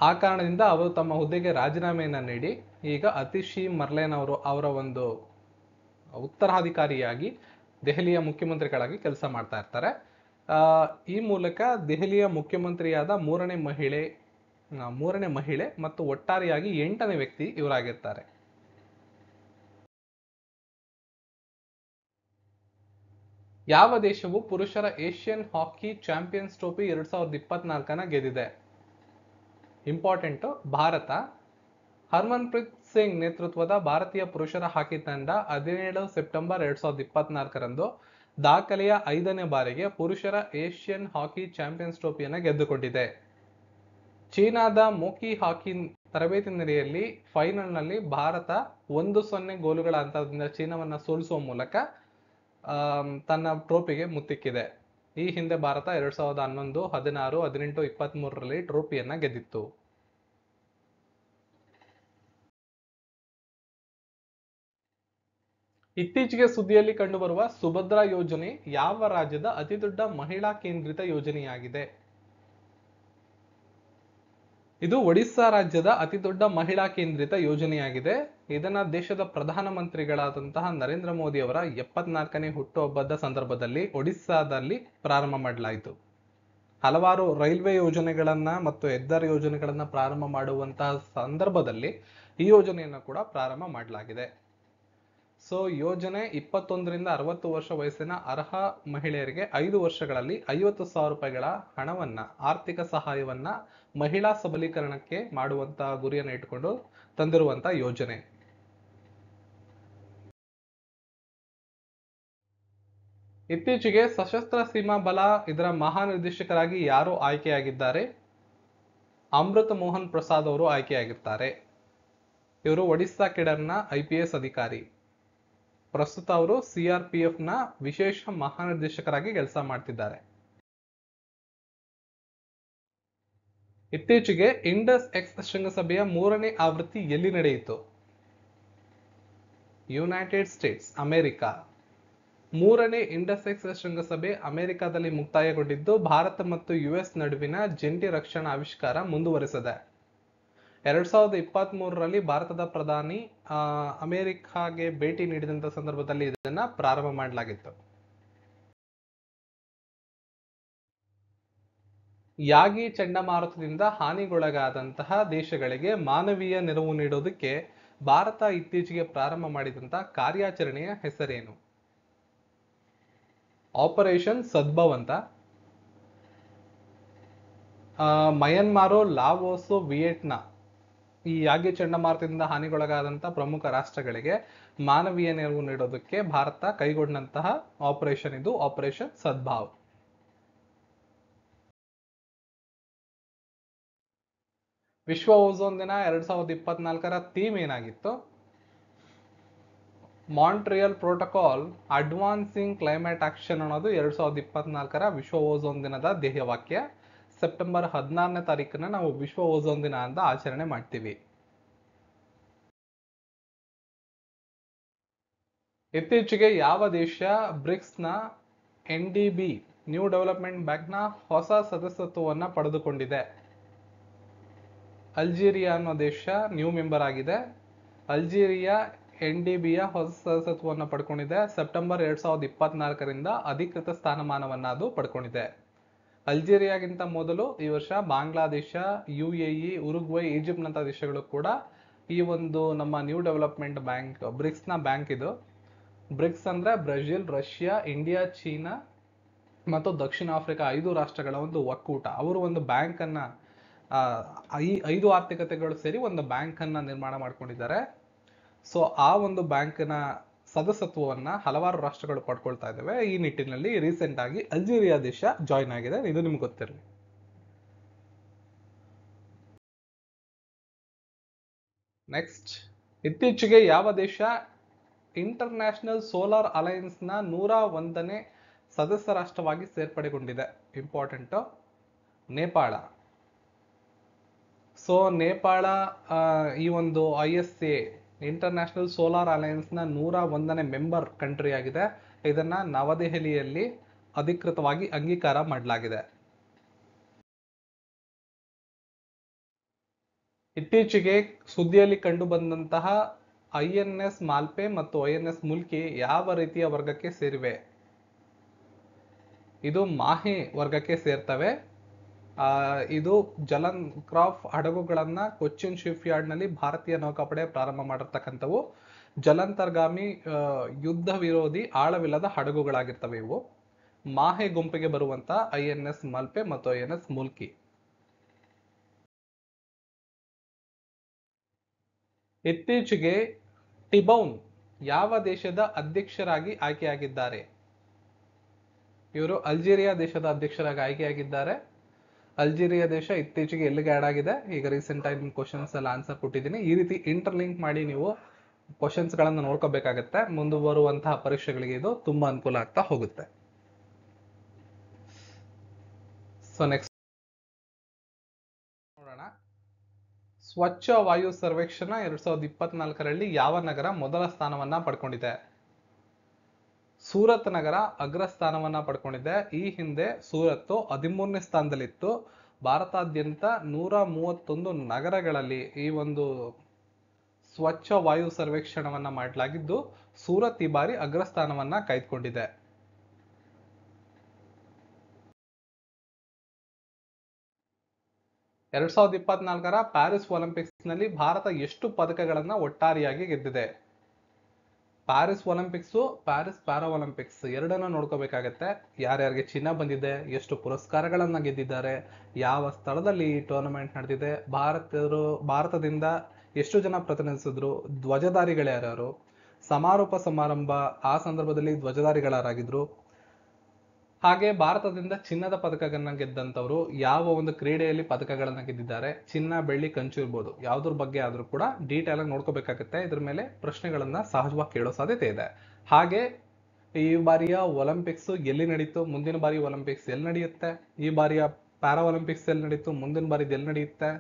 ಆ ಕಾರಣದಿಂದ ಅವರು ತಮ್ಮ ಹುದ್ದೆಗೆ ರಾಜೀನಾಮೆಯನ್ನ ನೀಡಿ ಈಗ ಅತಿಶಿ ಮರ್ಲೇನ್ ಅವರ ಒಂದು ಉತ್ತರಾಧಿಕಾರಿಯಾಗಿ ದೆಹಲಿಯ ಮುಖ್ಯಮಂತ್ರಿಗಳಾಗಿ ಕೆಲಸ ಮಾಡ್ತಾ ಇರ್ತಾರೆ. ಈ ಮೂಲಕ ದೆಹಲಿಯ ಮುಖ್ಯಮಂತ್ರಿಯಾದ ಮೂರನೇ ಮಹಿಳೆ ಮತ್ತು ಒಟ್ಟಾರೆಯಾಗಿ 8ನೇ ವ್ಯಕ್ತಿ ಇವರಾಗಿರ್ತಾರೆ. ಯಾವ ದೇಶವು ಪುರುಷರ ಏಷ್ಯನ್ ಹಾಕಿ ಚಾಂಪಿಯನ್ಸ್ ಟ್ರೋಫಿ 2024ನ ಗೆದ್ದಿದೆ? ಇಂಪಾರ್ಟೆಂಟ್, ಭಾರತ. ಹರ್ಮನ್ಪ್ರೀತ್ ಸಿಂಗ್ ನೇತೃತ್ವದ ಭಾರತೀಯ ಪುರುಷರ ಹಾಕಿ ತಂಡ 17 ಸೆಪ್ಟೆಂಬರ್ 2024ರಂದು ದಾಖಲೆಯ 5ನೇ ಬಾರಿಗೆ ಪುರುಷರ ಏಷ್ಯನ್ ಹಾಕಿ ಚಾಂಪಿಯನ್ಸ್ ಟ್ರೋಫಿಯನ್ನು ಗೆದ್ದುಕೊಂಡಿದೆ. ಚೀನಾದ ಮೋಕಿ ಹಾಕಿ ತರಬೇತಿ ನೆಲೆಯಲ್ಲಿ ಫೈನಲ್ನಲ್ಲಿ ಭಾರತ 1-0 ಗೋಲುಗಳ ಅಂತರದಿಂದ ಚೀನಾವನ್ನ ಸೋಲಿಸುವ ಮೂಲಕ ತನ್ನ ಟ್ರೋಫಿಗೆ ಮುತ್ತಿಕ್ಕಿದೆ. ಈ ಹಿಂದೆ ಭಾರತ 2011, 16, 18, 23ರಲ್ಲಿ ಟ್ರೋಫಿಯನ್ನ ಗೆದ್ದಿತ್ತು. ಇತ್ತೀಚೆಗೆ ಸುದ್ದಿಯಲ್ಲಿ ಕಂಡುಬರುವ ಸುಭದ್ರಾ ಯೋಜನೆ ಯಾವ ರಾಜ್ಯದ ಅತಿದೊಡ್ಡ ಮಹಿಳಾ ಕೇಂದ್ರಿತ ಯೋಜನೆಯಾಗಿದೆ? ಇದು ಒಡಿಸ್ಸಾ ರಾಜ್ಯದ ಅತಿದೊಡ್ಡ ಮಹಿಳಾ ಕೇಂದ್ರಿತ ಯೋಜನೆಯಾಗಿದೆ. ಇದನ್ನ ದೇಶದ ಪ್ರಧಾನಮಂತ್ರಿಗಳಾದಂತಹ ನರೇಂದ್ರ ಮೋದಿ ಅವರ 74ನೇ ಹುಟ್ಟುಹಬ್ಬದ ಸಂದರ್ಭದಲ್ಲಿ ಒಡಿಸ್ಸಾದಲ್ಲಿ ಪ್ರಾರಂಭ ಮಾಡಲಾಯಿತು. ಹಲವಾರು ರೈಲ್ವೆ ಯೋಜನೆಗಳನ್ನ ಮತ್ತು ಹೆದ್ದಾರಿ ಯೋಜನೆಗಳನ್ನ ಪ್ರಾರಂಭ ಮಾಡುವಂತಹ ಸಂದರ್ಭದಲ್ಲಿ ಈ ಯೋಜನೆಯನ್ನು ಕೂಡ ಪ್ರಾರಂಭ ಮಾಡಲಾಗಿದೆ. ಸೊ ಯೋಜನೆ 21ರಿಂದ 60 ವರ್ಷ ವಯಸ್ಸಿನ ಅರ್ಹ ಮಹಿಳೆಯರಿಗೆ 5 ವರ್ಷಗಳಲ್ಲಿ 50,000 ರೂಪಾಯಿಗಳ ಹಣವನ್ನ, ಆರ್ಥಿಕ ಸಹಾಯವನ್ನ ಮಹಿಳಾ ಸಬಲೀಕರಣಕ್ಕೆ ಮಾಡುವಂತಹ ಗುರಿಯನ್ನು ಇಟ್ಟುಕೊಂಡು ತಂದಿರುವಂತಹ ಯೋಜನೆ. ಇತ್ತೀಚೆಗೆ ಸಶಸ್ತ್ರ ಸೀಮಾ ಬಲ ಇದರ ಮಹಾನಿರ್ದೇಶಕರಾಗಿ ಯಾರು ಆಯ್ಕೆಯಾಗಿದ್ದಾರೆ? ಅಮೃತ್ ಮೋಹನ್ ಪ್ರಸಾದ್ ಅವರು ಆಯ್ಕೆಯಾಗಿರ್ತಾರೆ. ಇವರು ಒಡಿಸ್ಸಾ ಕೆಡರ್ನ IPS ಅಧಿಕಾರಿ. ಪ್ರಸ್ತುತ ಅವರು CRPF ನ ವಿಶೇಷ ಮಹಾನಿರ್ದೇಶಕರಾಗಿ ಕೆಲಸ ಮಾಡ್ತಿದ್ದಾರೆ. ಇತ್ತೀಚೆಗೆ ಇಂಡಸ್ ಎಕ್ಸ್ ಶೃಂಗಸಭೆಯ 3ನೇ ಆವೃತ್ತಿ ಎಲ್ಲಿ ನಡೆಯಿತು? United States, America. 3ನೇ ಇಂಡಸ್ ಎಕ್ಸ್ ಶೃಂಗಸಭೆ ಅಮೆರಿಕದಲ್ಲಿ ಮುಕ್ತಾಯಗೊಂಡಿದ್ದು ಭಾರತ ಮತ್ತು US ನಡುವಿನ ಜಂಟಿ ರಕ್ಷಣಾ ಆವಿಷ್ಕಾರ ಮುಂದುವರೆಸಿದೆ. 2023ರಲ್ಲಿ ಭಾರತದ ಪ್ರಧಾನಿ ಅಮೆರಿಕಾಗೆ ಭೇಟಿ ನೀಡಿದಂತ ಸಂದರ್ಭದಲ್ಲಿ ಇದನ್ನ ಪ್ರಾರಂಭ ಮಾಡಲಾಗಿತ್ತು. ಯಾಗಿ ಚಂಡಮಾರುತದಿಂದ ಹಾನಿಗೊಳಗಾದಂತಹ ದೇಶಗಳಿಗೆ ಮಾನವೀಯ ನೆರವು ನೀಡೋದಕ್ಕೆ ಭಾರತ ಇತ್ತೀಚೆಗೆ ಪ್ರಾರಂಭ ಮಾಡಿದಂತಹ ಕಾರ್ಯಾಚರಣೆಯ ಹೆಸರೇನು? ಆಪರೇಷನ್ ಸದ್ಭವ್ ಅಂತ. ಮಯನ್ಮಾರು, ಲಾವೋಸು, ವಿಯೆಟ್ನಾಂ ಈ ಯಾಗಿ ಚಂಡಮಾರುತದಿಂದ ಹಾನಿಗೊಳಗಾದಂತ ಪ್ರಮುಖ ರಾಷ್ಟ್ರಗಳಿಗೆ ಮಾನವೀಯ ನೆರವು ನೀಡೋದಕ್ಕೆ ಭಾರತ ಕೈಗೊಂಡಂತಹ ಆಪರೇಷನ್ ಇದು, ಆಪರೇಷನ್ ಸದ್ಭಾವ್. ವಿಶ್ವ ಓಝೋನ್ ದಿನ 2024ರ ಥೀಮ್ ಏನಾಗಿತ್ತು? Montreal protocol advancing climate action ಅನ್ನೋದು 2024ರ ವಿಶ್ವ ಓಝೋನ್ ದಿನದ ಧ್ಯೇಯವಾಕ್ಯ. ಸೆಪ್ಟೆಂಬರ್ 16ನೇ ತಾರೀಕನ್ನ ನಾವು ವಿಶ್ವ ಓಝೋನ್ ದಿನ ಅಂತ ಆಚರಣೆ ಮಾಡ್ತೀವಿ. ಇತ್ತೀಚೆಗೆ ಯಾವ ದೇಶ ಬ್ರಿಕ್ಸ್ನ NDB ನ್ಯೂ ಡೆವಲಪ್ಮೆಂಟ್ ಬ್ಯಾಂಕ್ನ ಹೊಸ ಸದಸ್ಯತ್ವವನ್ನ ಪಡೆದುಕೊಂಡಿದೆ? ಅಲ್ಜೀರಿಯಾ ಅನ್ನೋ ದೇಶ ನ್ಯೂ ಮೆಂಬರ್ ಆಗಿದೆ. ಅಲ್ಜೀರಿಯಾ NDBಯ ಹೊಸ ಸದಸ್ಯತ್ವವನ್ನು ಪಡ್ಕೊಂಡಿದೆ. ಸೆಪ್ಟೆಂಬರ್ 2024ರಿಂದ ಅಧಿಕೃತ ಸ್ಥಾನಮಾನವನ್ನ ಅದು ಪಡ್ಕೊಂಡಿದೆ. ಅಲ್ಜೀರಿಯಾಗಿಂತ ಮೊದಲು ಈ ವರ್ಷ ಬಾಂಗ್ಲಾದೇಶ, UAE, ಉರುಗ್ವೈ, ಈಜಿಪ್ಟ್ ನಂತ ದೇಶಗಳು ಕೂಡ ಈ ಒಂದು ನಮ್ಮ ನ್ಯೂ ಡೆವಲಪ್ಮೆಂಟ್ ಬ್ಯಾಂಕ್ ಬ್ರಿಕ್ಸ್ನ ಬ್ಯಾಂಕ್ ಇದು. ಬ್ರಿಕ್ಸ್ ಅಂದ್ರೆ ಬ್ರೆಜಿಲ್, ರಷ್ಯಾ, ಇಂಡಿಯಾ, ಚೀನಾ ಮತ್ತು ದಕ್ಷಿಣ ಆಫ್ರಿಕಾ 5 ರಾಷ್ಟ್ರಗಳ ಒಂದು ಒಕ್ಕೂಟ. ಅವರು ಒಂದು ಬ್ಯಾಂಕ್ ಅನ್ನ ಈ 5 ಆರ್ಥಿಕತೆಗಳು ಸೇರಿ ಒಂದು ಬ್ಯಾಂಕ್ ಅನ್ನ ನಿರ್ಮಾಣ ಮಾಡ್ಕೊಂಡಿದ್ದಾರೆ. ಸೊ ಆ ಒಂದು ಬ್ಯಾಂಕ್ನ ಸದಸ್ಯತ್ವವನ್ನ ಹಲವಾರು ರಾಷ್ಟ್ರಗಳು ಪಡ್ಕೊಳ್ತಾ ಇದ್ದಾವೆ. ಈ ನಿಟ್ಟಿನಲ್ಲಿ ರೀಸೆಂಟ್ ಆಗಿ ಅಲ್ಜೀರಿಯಾ ದೇಶ ಜಾಯಿನ್ ಆಗಿದೆ. ಇದು ನಿಮ್ಗೆ ಗೊತ್ತಿರಲಿ. ನೆಕ್ಸ್ಟ್, ಇತ್ತೀಚೆಗೆ ಯಾವ ದೇಶ ಇಂಟರ್ನ್ಯಾಷನಲ್ ಸೋಲಾರ್ ಅಲಯನ್ಸ್ ನ 101ನೇ ಸದಸ್ಯ ರಾಷ್ಟ್ರವಾಗಿ ಸೇರ್ಪಡೆಗೊಂಡಿದೆ? ಇಂಪಾರ್ಟೆಂಟ್, ನೇಪಾಳ. ಸೊ ನೇಪಾಳ ಈ ಒಂದು ISA ಇಂಟರ್ನ್ಯಾಷನಲ್ ಸೋಲಾರ್ ಅಲಯನ್ಸ್ ನ 101ನೇ ಮೆಂಬರ್ ಕಂಟ್ರಿ ಆಗಿದೆ. ಇದನ್ನ ನವದೆಹಲಿಯಲ್ಲಿ ಅಧಿಕೃತವಾಗಿ ಅಂಗೀಕಾರ ಮಾಡಲಾಗಿದೆ. ಇತ್ತೀಚೆಗೆ ಸುದ್ದಿಯಲ್ಲಿ ಕಂಡು ಬಂದಂತಹ INS ಮಾಲ್ಪೆ ಮತ್ತು INS ಮುಲ್ಕಿ ಯಾವ ರೀತಿಯ ವರ್ಗಕ್ಕೆ ಸೇರಿವೆ? ಇದು ಮಾಹೆ ವರ್ಗಕ್ಕೆ ಸೇರ್ತವೆ. ಇದು ಜಲನ್ ಕ್ರಾಫ್ ಹಡಗುಗಳನ್ನ ಕೊಚ್ಚಿನ್ ಶಿಪ್ ಯಾರ್ಡ್ ನಲ್ಲಿ ಭಾರತೀಯ ನೌಕಾಪಡೆ ಪ್ರಾರಂಭ ಮಾಡಿರ್ತಕ್ಕಂಥವು. ಜಲಾಂತರ್ಗಾಮಿ ಯುದ್ಧ ವಿರೋಧಿ ಆಳವಿಲ್ಲದ ಹಡಗುಗಳಾಗಿರ್ತವೆ ಇವು. ಮಾಹೆ ಗುಂಪಿಗೆ ಬರುವಂತ INS ಮಾಲ್ಪೆ ಮತ್ತು INS ಮುಲ್ಕಿ. ಇತ್ತೀಚೆಗೆ ಟಿಬೌನ್ ಯಾವ ದೇಶದ ಅಧ್ಯಕ್ಷರಾಗಿ ಆಯ್ಕೆಯಾಗಿದ್ದಾರೆ? ಇವರು ಅಲ್ಜೀರಿಯಾ ದೇಶದ ಅಧ್ಯಕ್ಷರಾಗಿ ಆಯ್ಕೆಯಾಗಿದ್ದಾರೆ. ಅಲ್ಜೀರಿಯಾ ದೇಶ ಇತ್ತೀಚೆಗೆ ಎಲ್ಲಿಗೆ ಆಡ್ ಆಗಿದೆ? ಈಗ ರೀಸೆಂಟ್ ಆಗಿ ಕ್ವಶನ್ಸ್ ಎಲ್ಲ ಆನ್ಸರ್ ಕೊಟ್ಟಿದ್ದೀನಿ. ಈ ರೀತಿ ಇಂಟರ್ಲಿಂಕ್ ಮಾಡಿ ನೀವು ಕ್ವಶನ್ಸ್ ಗಳನ್ನ ನೋಡ್ಕೋಬೇಕಾಗತ್ತೆ. ಮುಂದೆ ಬರುವಂತಹ ಪರೀಕ್ಷೆಗಳಿಗೆ ಇದು ತುಂಬಾ ಅನುಕೂಲ ಆಗ್ತಾ ಹೋಗುತ್ತೆ. ಸೊ ನೆಕ್ಸ್ಟ್ ನೋಡೋಣ. ಸ್ವಚ್ಛ ವಾಯು ಸರ್ವೇಕ್ಷಣಾ 2024ರಲ್ಲಿ ಯಾವ ನಗರ ಮೊದಲ ಸ್ಥಾನವನ್ನ ಪಡ್ಕೊಂಡಿದೆ? ಸೂರತ್ ನಗರ ಅಗ್ರ ಸ್ಥಾನವನ್ನ ಪಡ್ಕೊಂಡಿದೆ. ಈ ಹಿಂದೆ ಸೂರತ್ 13ನೇ ಸ್ಥಾನದಲ್ಲಿತ್ತು. ಭಾರತಾದ್ಯಂತ 131 ನಗರಗಳಲ್ಲಿ ಈ ಒಂದು ಸ್ವಚ್ಛ ವಾಯು ಸರ್ವೇಕ್ಷಣವನ್ನ ಮಾಡಲಾಗಿದ್ದು, ಸೂರತ್ ಈ ಬಾರಿ ಅಗ್ರ ಸ್ಥಾನವನ್ನ ಕಾಯ್ದುಕೊಂಡಿದೆ. ಎರಡ್ 2024ರ ಪ್ಯಾರಿಸ್ ಒಲಿಂಪಿಕ್ಸ್ ನಲ್ಲಿ ಭಾರತ ಎಷ್ಟು ಪದಕಗಳನ್ನ ಒಟ್ಟಾರೆಯಾಗಿ ಗೆದ್ದಿದೆ? Paris Olympics, Paris para Olympics ಎರಡನ್ನ ನೋಡ್ಕೋಬೇಕಾಗತ್ತೆ. ಯಾರ್ಯಾರಿಗೆ ಚಿನ್ನ ಬಂದಿದೆ, ಎಷ್ಟು ಪುರಸ್ಕಾರಗಳನ್ನ ಗೆದ್ದಿದ್ದಾರೆ, ಯಾವ ಸ್ಥಳದಲ್ಲಿ ಈ ಟೂರ್ನಮೆಂಟ್ ನಡೆದಿದೆ, ಭಾರತದಿಂದ ಎಷ್ಟು ಜನ ಪ್ರತಿನಿಧಿಸಿದ್ರು, ಧ್ವಜಧಾರಿಗಳು ಯಾರ್ಯಾರು, ಸಮಾರೋಪ ಸಮಾರಂಭ ಆ ಸಂದರ್ಭದಲ್ಲಿ ಧ್ವಜಧಾರಿಗಳಾರಾಗಿದ್ರು, ಹಾಗೆ ಭಾರತದಿಂದ ಚಿನ್ನದ ಪದಕಗಳನ್ನ ಗೆದ್ದಂತವ್ರು ಯಾವ ಒಂದು ಕ್ರೀಡೆಯಲ್ಲಿ ಪದಕಗಳನ್ನ ಗೆದ್ದಿದ್ದಾರೆ, ಚಿನ್ನ ಬೆಳ್ಳಿ ಕಂಚು ಇರ್ಬೋದು, ಯಾವ್ದ್ರ ಬಗ್ಗೆ ಆದ್ರೂ ಕೂಡ ಡೀಟೇಲ್ ಆಗಿ ನೋಡ್ಕೋಬೇಕಾಗತ್ತೆ. ಇದ್ರ ಮೇಲೆ ಪ್ರಶ್ನೆಗಳನ್ನ ಸಹಜವಾಗಿ ಕೇಳೋ ಸಾಧ್ಯತೆ ಇದೆ. ಹಾಗೆ ಈ ಬಾರಿಯ ಒಲಿಂಪಿಕ್ಸ್ ಎಲ್ಲಿ ನಡೀತು, ಮುಂದಿನ ಬಾರಿ ಒಲಿಂಪಿಕ್ಸ್ ಎಲ್ಲಿ ನಡೆಯುತ್ತೆ, ಈ ಬಾರಿಯ ಪ್ಯಾರಾ ಒಲಿಂಪಿಕ್ಸ್ ಎಲ್ಲಿ ನಡೀತು, ಮುಂದಿನ ಬಾರಿದು ಎಲ್ಲಿ ನಡೆಯುತ್ತೆ,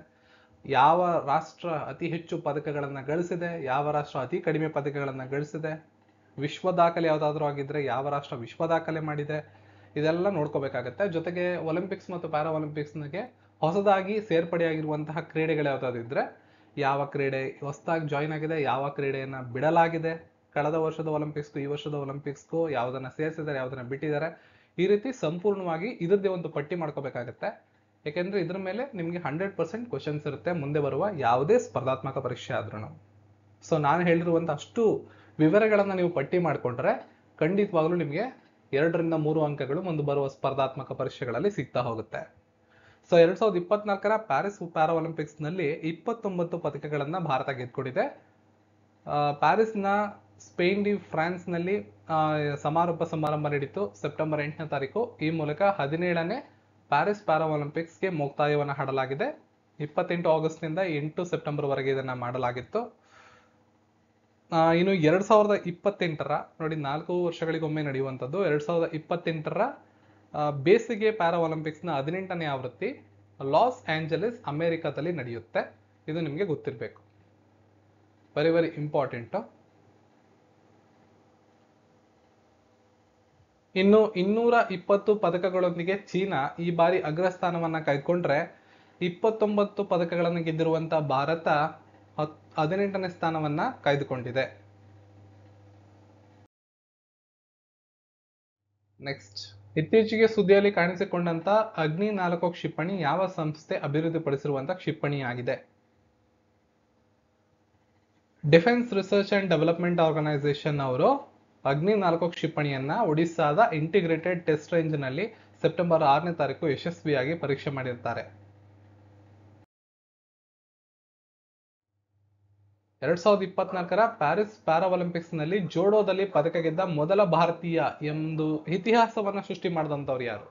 ಯಾವ ರಾಷ್ಟ್ರ ಅತಿ ಹೆಚ್ಚು ಪದಕಗಳನ್ನ ಗಳಿಸಿದೆ, ಯಾವ ರಾಷ್ಟ್ರ ಅತಿ ಕಡಿಮೆ ಪದಕಗಳನ್ನ ಗಳಿಸಿದೆ, ವಿಶ್ವ ದಾಖಲೆ ಯಾವ್ದಾದ್ರು ಆಗಿದ್ರೆ ಯಾವ ರಾಷ್ಟ್ರ ವಿಶ್ವ ದಾಖಲೆ ಮಾಡಿದೆ, ಇದೆಲ್ಲ ನೋಡ್ಕೋಬೇಕಾಗತ್ತೆ. ಜೊತೆಗೆ ಒಲಿಂಪಿಕ್ಸ್ ಮತ್ತು ಪ್ಯಾರಾ ಒಲಿಂಪಿಕ್ಸ್ಗೆ ಹೊಸದಾಗಿ ಸೇರ್ಪಡೆಯಾಗಿರುವಂತಹ ಕ್ರೀಡೆಗಳು ಯಾವ್ದಾದಿದ್ರೆ, ಯಾವ ಕ್ರೀಡೆ ಹೊಸದಾಗಿ ಜಾಯಿನ್ ಆಗಿದೆ, ಯಾವ ಕ್ರೀಡೆಯನ್ನ ಬಿಡಲಾಗಿದೆ, ಕಳೆದ ವರ್ಷದ ಒಲಿಂಪಿಕ್ಸ್ಗೂ ಈ ವರ್ಷದ ಒಲಿಂಪಿಕ್ಸ್ಗೂ ಯಾವ್ದನ್ನ ಸೇರಿಸಿದ್ದಾರೆ, ಯಾವ್ದನ್ನ ಬಿಟ್ಟಿದ್ದಾರೆ, ಈ ರೀತಿ ಸಂಪೂರ್ಣವಾಗಿ ಇದರದ್ದೇ ಒಂದು ಪಟ್ಟಿ ಮಾಡ್ಕೋಬೇಕಾಗತ್ತೆ. ಯಾಕೆಂದ್ರೆ ಇದ್ರ ಮೇಲೆ ನಿಮ್ಗೆ 100% ಕ್ವಶನ್ಸ್ ಇರುತ್ತೆ ಮುಂದೆ ಬರುವ ಯಾವುದೇ ಸ್ಪರ್ಧಾತ್ಮಕ ಪರೀಕ್ಷೆ ಆದ್ರೂ. ಸೊ ನಾನು ಹೇಳಿರುವಂತ ಅಷ್ಟು ವಿವರಗಳನ್ನ ನೀವು ಪಟ್ಟಿ ಮಾಡ್ಕೊಂಡ್ರೆ ಖಂಡಿತವಾಗ್ಲೂ ನಿಮ್ಗೆ 2 ರಿಂದ 3 ಅಂಕಗಳು ಮುಂದೆ ಬರುವ ಸ್ಪರ್ಧಾತ್ಮಕ ಪರೀಕ್ಷೆಗಳಲ್ಲಿ ಸಿಗ್ತಾ ಹೋಗುತ್ತೆ. ಸೊ 2024ರ ಪ್ಯಾರಿಸ್ ಪ್ಯಾರಾ ಒಲಿಂಪಿಕ್ಸ್ ನಲ್ಲಿ 29 ಪದಕಗಳನ್ನ ಭಾರತ ಗೆದ್ಕೊಂಡಿದೆ. ಪ್ಯಾರಿಸ್ನ ಸ್ಪೇನ್ ಡಿ ಫ್ರಾನ್ಸ್ ನಲ್ಲಿ ಸಮಾರೋಪ ಸಮಾರಂಭ ನಡೀತು ಸೆಪ್ಟೆಂಬರ್ 8ನೇ ತಾರೀಕು. ಈ ಮೂಲಕ 17ನೇ ಪ್ಯಾರಿಸ್ ಪ್ಯಾರಾ ಒಲಿಂಪಿಕ್ಸ್ಗೆ ಮುಕ್ತಾಯವನ್ನು ಹಾಡಲಾಗಿದೆ. 28 ಆಗಸ್ಟ್ ನಿಂದ 8 ಸೆಪ್ಟೆಂಬರ್ ವರೆಗೆ ಇದನ್ನ ಮಾಡಲಾಗಿತ್ತು. ಇನ್ನು 2028ರ ನೋಡಿ 4 ವರ್ಷಗಳಿಗೊಮ್ಮೆ ನಡೆಯುವಂಥದ್ದು 2028ರ ಬೇಸಿಗೆ ಪ್ಯಾರಾ ಒಲಿಂಪಿಕ್ಸ್ ನ 18ನೇ ಆವೃತ್ತಿ ಲಾಸ್ ಆಂಜಲೀಸ್ ಅಮೆರಿಕಾದಲ್ಲಿ ನಡೆಯುತ್ತೆ. ಇದು ನಿಮಗೆ ಗೊತ್ತಿರಬೇಕು, ವೆರಿ ವೆರಿ ಇಂಪಾರ್ಟೆಂಟ್. ಇನ್ನು 220 ಪದಕಗಳೊಂದಿಗೆ ಚೀನಾ ಈ ಬಾರಿ ಅಗ್ರಸ್ಥಾನವನ್ನ ಕಾಯ್ದುಕೊಂಡ್ರೆ 29 ಪದಕಗಳನ್ನು ಗೆದ್ದಿರುವಂತಹ ಭಾರತ 18ನೇ ಸ್ಥಾನವನ್ನ ಕಾಯ್ದುಕೊಂಡಿದೆ. ನೆಕ್ಸ್ಟ್, ಇತ್ತೀಚೆಗೆ ಸುದ್ದಿಯಲ್ಲಿ ಕಾಣಿಸಿಕೊಂಡಂತ ಅಗ್ನಿ 4 ಕ್ಷಿಪಣಿ ಯಾವ ಸಂಸ್ಥೆ ಅಭಿವೃದ್ಧಿಪಡಿಸಿರುವಂತಹ ಕ್ಷಿಪಣಿಯಾಗಿದೆ? Defence research and development organisation ಅವರು ಅಗ್ನಿ 4 ಕ್ಷಿಪಣಿಯನ್ನ ಒಡಿಸ್ಸಾದ ಇಂಟಿಗ್ರೇಟೆಡ್ ಟೆಸ್ಟ್ ರೇಂಜ್ ನಲ್ಲಿ ಸೆಪ್ಟೆಂಬರ್ 6ನೇ ತಾರೀಕು ಯಶಸ್ವಿಯಾಗಿ ಪರೀಕ್ಷೆ ಮಾಡಿರ್ತಾರೆ. 2024ರ ಪ್ಯಾರಿಸ್ ಪ್ಯಾರಾ ಒಲಿಂಪಿಕ್ಸ್ ನಲ್ಲಿ ಜೋಡೋದಲ್ಲಿ ಪದಕ ಗೆದ್ದ ಮೊದಲ ಭಾರತೀಯ ಎಂದು ಇತಿಹಾಸವನ್ನ ಸೃಷ್ಟಿ ಮಾಡಿದಂತವ್ರು ಯಾರು?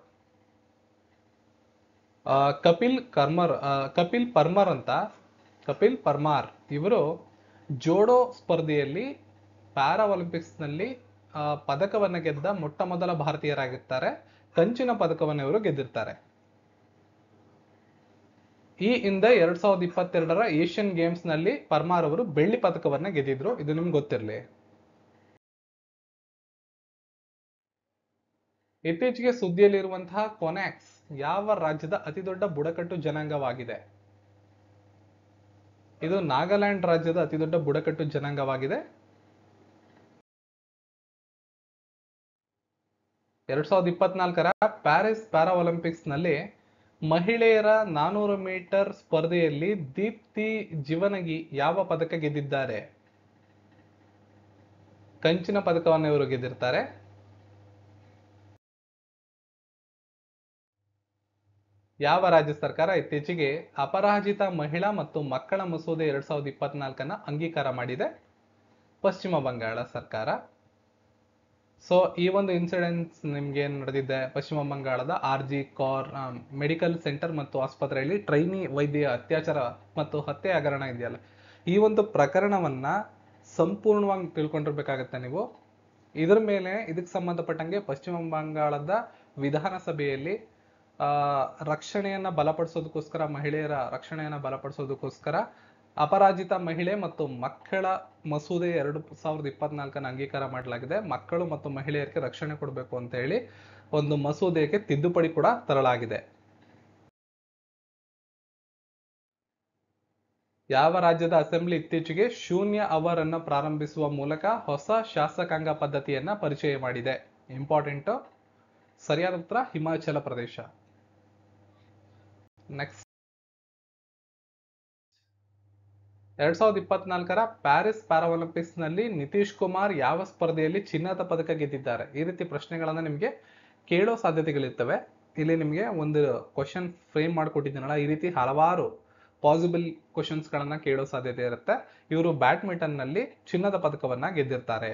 ಕಪಿಲ್ ಪರ್ಮಾರ್ ಇವರು ಜೋಡೋ ಸ್ಪರ್ಧೆಯಲ್ಲಿ ಪ್ಯಾರಾ ಒಲಿಂಪಿಕ್ಸ್ ನಲ್ಲಿ ಪದಕವನ್ನ ಗೆದ್ದ ಮೊಟ್ಟ ಮೊದಲ ಭಾರತೀಯರಾಗಿರ್ತಾರೆ. ಕಂಚಿನ ಪದಕವನ್ನು ಇವರು ಗೆದ್ದಿರ್ತಾರೆ. ಈ ಹಿಂದೆ 2022ರ ಏಷ್ಯನ್ ಗೇಮ್ಸ್ ನಲ್ಲಿ ಪರ್ಮಾರ್ ಅವರು ಬೆಳ್ಳಿ ಪದಕವನ್ನ ಗೆದ್ದಿದ್ರು. ಇದು ನಿಮ್ಗೆ ಗೊತ್ತಿರಲಿ. ಇತ್ತೀಚೆಗೆ ಸುದ್ದಿಯಲ್ಲಿರುವಂತಹ ಕೊನಾಕ್ಸ್ ಯಾವ ರಾಜ್ಯದ ಅತಿ ದೊಡ್ಡ ಬುಡಕಟ್ಟು ಜನಾಂಗವಾಗಿದೆ? ಇದು ನಾಗಾಲ್ಯಾಂಡ್ ರಾಜ್ಯದ ಅತಿ ದೊಡ್ಡ ಬುಡಕಟ್ಟು ಜನಾಂಗವಾಗಿದೆ. 2024ರ ಪ್ಯಾರಿಸ್ ಪ್ಯಾರಾ ಒಲಿಂಪಿಕ್ಸ್ ನಲ್ಲಿ ಮಹಿಳೆಯರ 400 ಮೀಟರ್ ಸ್ಪರ್ಧೆಯಲ್ಲಿ ದೀಪ್ತಿ ಜಿವನಗಿ ಯಾವ ಪದಕ ಗೆದ್ದಿದ್ದಾರೆ? ಕಂಚಿನ ಪದಕವನ್ನು ಇವರು ಗೆದ್ದಿರ್ತಾರೆ. ಯಾವ ರಾಜ್ಯ ಸರ್ಕಾರ ಇತ್ತೀಚೆಗೆ ಅಪರಾಜಿತ ಮಹಿಳಾ ಮತ್ತು ಮಕ್ಕಳ ಮಸೂದೆ 2024ನ ಅಂಗೀಕಾರ ಮಾಡಿದೆ? ಪಶ್ಚಿಮ ಬಂಗಾಳ ಸರ್ಕಾರ. ಸೊ ಈ ಒಂದು ಇನ್ಸಿಡೆನ್ಸ್ ನಿಮ್ಗೆ ಏನ್ ನಡೆದಿದೆ, ಪಶ್ಚಿಮ ಬಂಗಾಳದ RG ಕೌರ್ ಮೆಡಿಕಲ್ ಸೆಂಟರ್ ಮತ್ತು ಆಸ್ಪತ್ರೆಯಲ್ಲಿ ಟ್ರೈನಿ ವೈದ್ಯ ಅತ್ಯಾಚಾರ ಮತ್ತು ಹತ್ಯೆ ಹಗರಣ ಇದೆಯಲ್ಲ, ಈ ಒಂದು ಪ್ರಕರಣವನ್ನ ಸಂಪೂರ್ಣವಾಗಿ ತಿಳ್ಕೊಂಡಿರ್ಬೇಕಾಗತ್ತೆ ನೀವು. ಇದ್ರ ಮೇಲೆ ಇದಕ್ಕೆ ಸಂಬಂಧಪಟ್ಟಂಗೆ ಪಶ್ಚಿಮ ಬಂಗಾಳದ ವಿಧಾನಸಭೆಯಲ್ಲಿ ರಕ್ಷಣೆಯನ್ನ ಬಲಪಡಿಸೋದಕ್ಕೋಸ್ಕರ, ಮಹಿಳೆಯರ ರಕ್ಷಣೆಯನ್ನ ಬಲಪಡಿಸೋದಕ್ಕೋಸ್ಕರ ಅಪರಾಜಿತ ಮಹಿಳೆ ಮತ್ತು ಮಕ್ಕಳ ಮಸೂದೆ 2024ನ ಅಂಗೀಕಾರ ಮಾಡಲಾಗಿದೆ. ಮಕ್ಕಳು ಮತ್ತು ಮಹಿಳೆಯರಿಗೆ ರಕ್ಷಣೆ ಕೊಡಬೇಕು ಅಂತ ಹೇಳಿ ಒಂದು ಮಸೂದೆಗೆ ತಿದ್ದುಪಡಿ ಕೂಡ ತರಲಾಗಿದೆ. ಯಾವ ರಾಜ್ಯದ ಅಸೆಂಬ್ಲಿ ಇತ್ತೀಚೆಗೆ ಶೂನ್ಯ ಅವರ್ ಅನ್ನು ಪ್ರಾರಂಭಿಸುವ ಮೂಲಕ ಹೊಸ ಶಾಸಕಾಂಗ ಪದ್ಧತಿಯನ್ನ ಪರಿಚಯ ಮಾಡಿದೆ? ಇಂಪಾರ್ಟೆಂಟ್. ಸರಿಯಾದ ಉತ್ತರ Himachal Pradesh. Next, 2024ರ Paris para Olympics ನಲ್ಲಿ ನಿತೀಶ್ ಕುಮಾರ್ ಯಾವ ಸ್ಪರ್ಧೆಯಲ್ಲಿ ಚಿನ್ನದ ಪದಕ ಗೆದ್ದಿದ್ದಾರೆ? ಈ ರೀತಿ ಪ್ರಶ್ನೆಗಳನ್ನ ನಿಮ್ಗೆ ಕೇಳೋ ಸಾಧ್ಯತೆಗಳಿರ್ತವೆ. ಇಲ್ಲಿ ನಿಮ್ಗೆ ಒಂದು ಕ್ವಶನ್ ಫ್ರೇಮ್ ಮಾಡಿಕೊಟ್ಟಿದ್ದೀನಲ್ಲ, ಈ ರೀತಿ ಹಲವಾರು ಪಾಸಿಬಲ್ ಕ್ವಶನ್ಸ್ ಗಳನ್ನ ಕೇಳೋ ಸಾಧ್ಯತೆ ಇರುತ್ತೆ. ಇವರು ಬ್ಯಾಡ್ಮಿಂಟನ್ ನಲ್ಲಿ ಚಿನ್ನದ ಪದಕವನ್ನ ಗೆದ್ದಿರ್ತಾರೆ.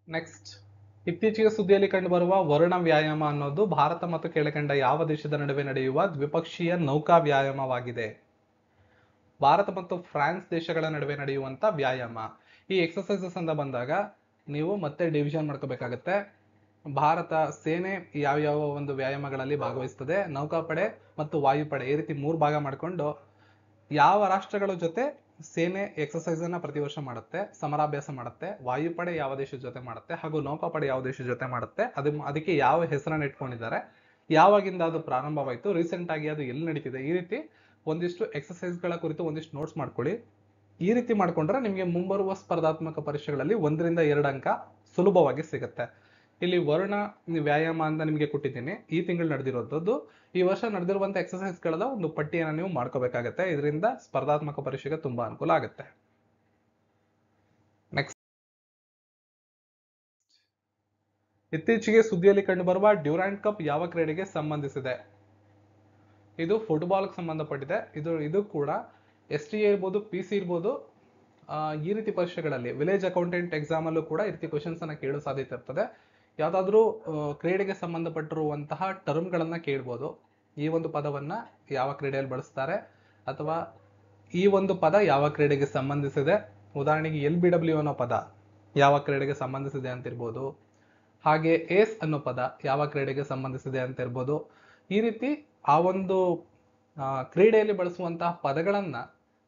ನೆಕ್ಸ್ಟ್, ಇತ್ತೀಚೆಗೆ ಸುದ್ದಿಯಲ್ಲಿ ಕಂಡುಬರುವ ವರುಣ ವ್ಯಾಯಾಮ ಅನ್ನೋದು ಭಾರತ ಮತ್ತು ಕೆಳಕಂಡ ಯಾವ ದೇಶದ ನಡುವೆ ನಡೆಯುವ ದ್ವಿಪಕ್ಷೀಯ ನೌಕಾ ವ್ಯಾಯಾಮವಾಗಿದೆ? ಭಾರತ ಮತ್ತು ಫ್ರಾನ್ಸ್ ದೇಶಗಳ ನಡುವೆ ನಡೆಯುವಂತ ವ್ಯಾಯಾಮ. ಈ ಎಕ್ಸರ್ಸೈಸಸ್ ಅಂತ ಬಂದಾಗ ನೀವು ಮತ್ತೆ ಡಿವಿಷನ್ ಮಾಡ್ಕೋಬೇಕಾಗತ್ತೆ. ಭಾರತ ಸೇನೆ ಯಾವ ಒಂದು ವ್ಯಾಯಾಮಗಳಲ್ಲಿ ಭಾಗವಹಿಸ್ತದೆ, ನೌಕಾಪಡೆ ಮತ್ತು ವಾಯುಪಡೆ, ಈ ರೀತಿ 3 ಭಾಗ ಮಾಡಿಕೊಂಡು ಯಾವ ರಾಷ್ಟ್ರಗಳ ಜೊತೆ ಸೇನೆ ಎಕ್ಸರ್ಸೈಸ್ ಅನ್ನ ಪ್ರತಿ ವರ್ಷ ಮಾಡುತ್ತೆ, ಸಮರಾಭ್ಯಾಸ ಮಾಡುತ್ತೆ, ವಾಯುಪಡೆ ಯಾವ ದೇಶದ ಜೊತೆ ಮಾಡುತ್ತೆ, ಹಾಗೂ ನೌಕಾಪಡೆ ಯಾವ ದೇಶದ ಜೊತೆ ಮಾಡುತ್ತೆ, ಅದಕ್ಕೆ ಯಾವ ಹೆಸರನ್ನ ಇಟ್ಕೊಂಡಿದ್ದಾರೆ, ಯಾವಾಗಿಂದ ಅದು ಪ್ರಾರಂಭವಾಯಿತು, ರೀಸೆಂಟ್ ಆಗಿ ಅದು ಎಲ್ಲಿ ನಡೀತಿದೆ, ಈ ರೀತಿ ಒಂದಿಷ್ಟು ಎಕ್ಸರ್ಸೈಸ್ ಗಳ ಕುರಿತು ಒಂದಿಷ್ಟು ನೋಟ್ಸ್ ಮಾಡ್ಕೊಳ್ಳಿ. ಈ ರೀತಿ ಮಾಡ್ಕೊಂಡ್ರೆ ನಿಮ್ಗೆ ಮುಂಬರುವ ಸ್ಪರ್ಧಾತ್ಮಕ ಪರೀಕ್ಷೆಗಳಲ್ಲಿ 1ರಿಂದ 2 ಅಂಕ ಸುಲಭವಾಗಿ ಸಿಗುತ್ತೆ. ಇಲ್ಲಿ ವರುಣ ವ್ಯಾಯಾಮ ಅಂತ ನಿಮ್ಗೆ ಕೊಟ್ಟಿದ್ದೀನಿ. ಈ ತಿಂಗಳು ನಡೆದಿರೋದು, ಈ ವರ್ಷ ನಡೆದಿರುವಂತ ಎಕ್ಸರ್ಸೈಸ್ ಗಳ ಒಂದು ಪಟ್ಟಿಯನ್ನು ನೀವು ಮಾಡ್ಕೋಬೇಕಾಗತ್ತೆ. ಇದರಿಂದ ಸ್ಪರ್ಧಾತ್ಮಕ ಪರೀಕ್ಷೆಗೆ ತುಂಬಾ ಅನುಕೂಲ ಆಗುತ್ತೆ. ನೆಕ್ಸ್ಟ್, ಇತ್ತೀಚೆಗೆ ಸುದ್ದಿಯಲ್ಲಿ ಕಂಡುಬರುವ ಡ್ಯೂರಾಂಡ್ ಕಪ್ ಯಾವ ಕ್ರೀಡೆಗೆ ಸಂಬಂಧಿಸಿದೆ? ಇದು ಫುಟ್ಬಾಲ್ ಸಂಬಂಧಪಟ್ಟಿದೆ. ಇದು ಕೂಡ STA ಇರ್ಬೋದು, PC ಇರ್ಬೋದು, ಈ ರೀತಿ ಪರೀಕ್ಷೆಗಳಲ್ಲಿ ವಿಲೇಜ್ ಅಕೌಂಟೆಂಟ್ ಎಕ್ಸಾಮ್ ಅಲ್ಲೂ ಕೂಡ ಈ ರೀತಿ ಕ್ವಶನ್ಸ್ ಅನ್ನ ಕೇಳೋ ಸಾಧ್ಯತೆ ಇರ್ತದೆ. ಯಾವ್ದಾದ್ರು ಕ್ರೀಡೆಗೆ ಸಂಬಂಧಪಟ್ಟಿರುವಂತಹ ಟರ್ಮ್ ಗಳನ್ನ ಕೇಳ್ಬೋದು. ಈ ಒಂದು ಪದವನ್ನ ಯಾವ ಕ್ರೀಡೆಯಲ್ಲಿ ಬಳಸ್ತಾರೆ, ಅಥವಾ ಈ ಒಂದು ಪದ ಯಾವ ಕ್ರೀಡೆಗೆ ಸಂಬಂಧಿಸಿದೆ, ಉದಾಹರಣೆಗೆ LBW ಅನ್ನೋ ಪದ ಯಾವ ಕ್ರೀಡೆಗೆ ಸಂಬಂಧಿಸಿದೆ ಅಂತ ಇರ್ಬೋದು, ಹಾಗೆ ಏಸ್ ಅನ್ನೋ ಪದ ಯಾವ ಕ್ರೀಡೆಗೆ ಸಂಬಂಧಿಸಿದೆ ಅಂತ ಇರ್ಬೋದು. ಈ ರೀತಿ ಆ ಒಂದು ಕ್ರೀಡೆಯಲ್ಲಿ ಬಳಸುವಂತಹ ಪದಗಳನ್ನ